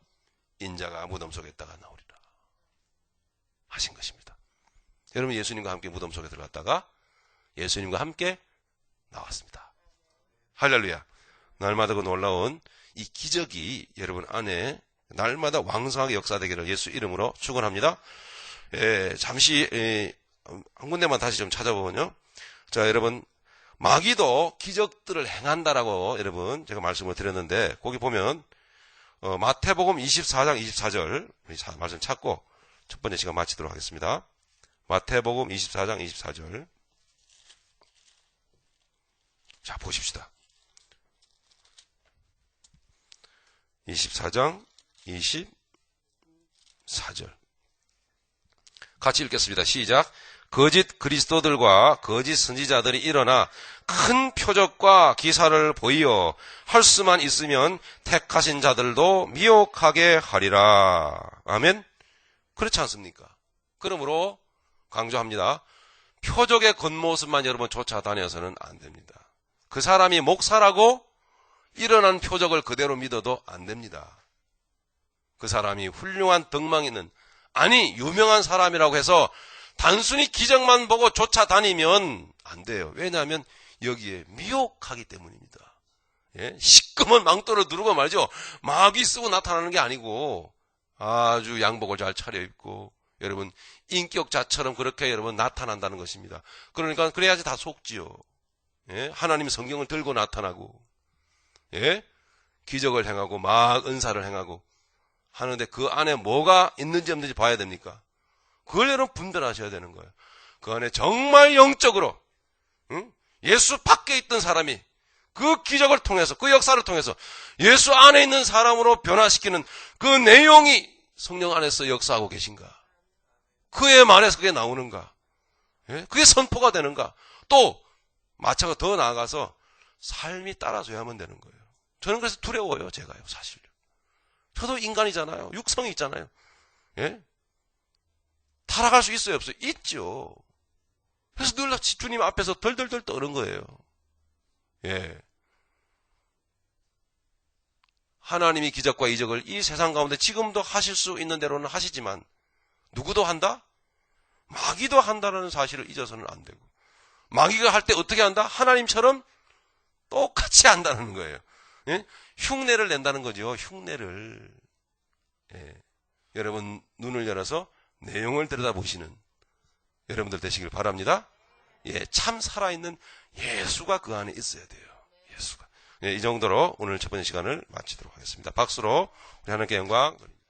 인자가 무덤 속에 있다가 나오리라 하신 것입니다. 여러분 예수님과 함께 무덤 속에 들어갔다가 예수님과 함께 나왔습니다. 할렐루야. 날마다 그 놀라운 이 기적이 여러분 안에 날마다 왕성하게 역사되기를 예수 이름으로 축원합니다. 잠시 한 군데만 다시 좀 찾아보면요. 자, 여러분 마귀도 기적들을 행한다라고 여러분 제가 말씀을 드렸는데 거기 보면 마태복음 24장 24절 우리 말씀 찾고 첫 번째 시간 마치도록 하겠습니다. 마태복음 24장 24절 자 보십시다. 24장 24절 같이 읽겠습니다. 시작. 거짓 그리스도들과 거짓 선지자들이 일어나 큰 표적과 기사를 보이어 할 수만 있으면 택하신 자들도 미혹하게 하리라. 아멘. 그렇지 않습니까? 그러므로 강조합니다. 표적의 겉모습만 여러분 쫓아다녀서는 안 됩니다. 그 사람이 목사라고 일어난 표적을 그대로 믿어도 안 됩니다. 그 사람이 훌륭한 덕망 있는 아니 유명한 사람이라고 해서 단순히 기적만 보고 쫓아다니면 안 돼요. 왜냐하면 여기에 미혹하기 때문입니다. 예? 시꺼먼 망토를 누르고 말이죠. 마귀 쓰고 나타나는 게 아니고 아주 양복을 잘 차려입고 여러분 인격자처럼 그렇게 여러분 나타난다는 것입니다. 그러니까 그래야지 다 속지요. 예? 하나님 성경을 들고 나타나고 예? 기적을 행하고 막 은사를 행하고 하는데 그 안에 뭐가 있는지 없는지 봐야 됩니까? 그걸 여러분 분별하셔야 되는 거예요. 그 안에 정말 영적으로 예수 밖에 있던 사람이 그 기적을 통해서 그 역사를 통해서 예수 안에 있는 사람으로 변화시키는 그 내용이 성령 안에서 역사하고 계신가? 그의 말에서 그게 나오는가? 예? 그게 선포가 되는가? 또 마차가 더 나아가서 삶이 따라줘야만 되는 거예요. 저는 그래서 두려워요. 제가요. 사실. 저도 인간이잖아요. 육성이 있잖아요. 예? 타락할 수 있어요? 없어요? 있죠. 그래서 늘 주님 앞에서 덜덜덜 떠는 거예요. 예. 하나님이 기적과 이적을 이 세상 가운데 지금도 하실 수 있는 대로는 하시지만 누구도 한다? 마귀도 한다는 사실을 잊어서는 안 되고 마귀가 할 때 어떻게 한다? 하나님처럼 똑같이 한다는 거예요. 예? 흉내를 낸다는 거죠. 흉내를. 예. 여러분 눈을 열어서 내용을 들여다보시는 여러분들 되시길 바랍니다. 예, 참 살아있는 예수가 그 안에 있어야 돼요. 예수가. 이 정도로 오늘 첫 번째 시간을 마치도록 하겠습니다. 박수로 우리 하나님께 영광 돌립니다.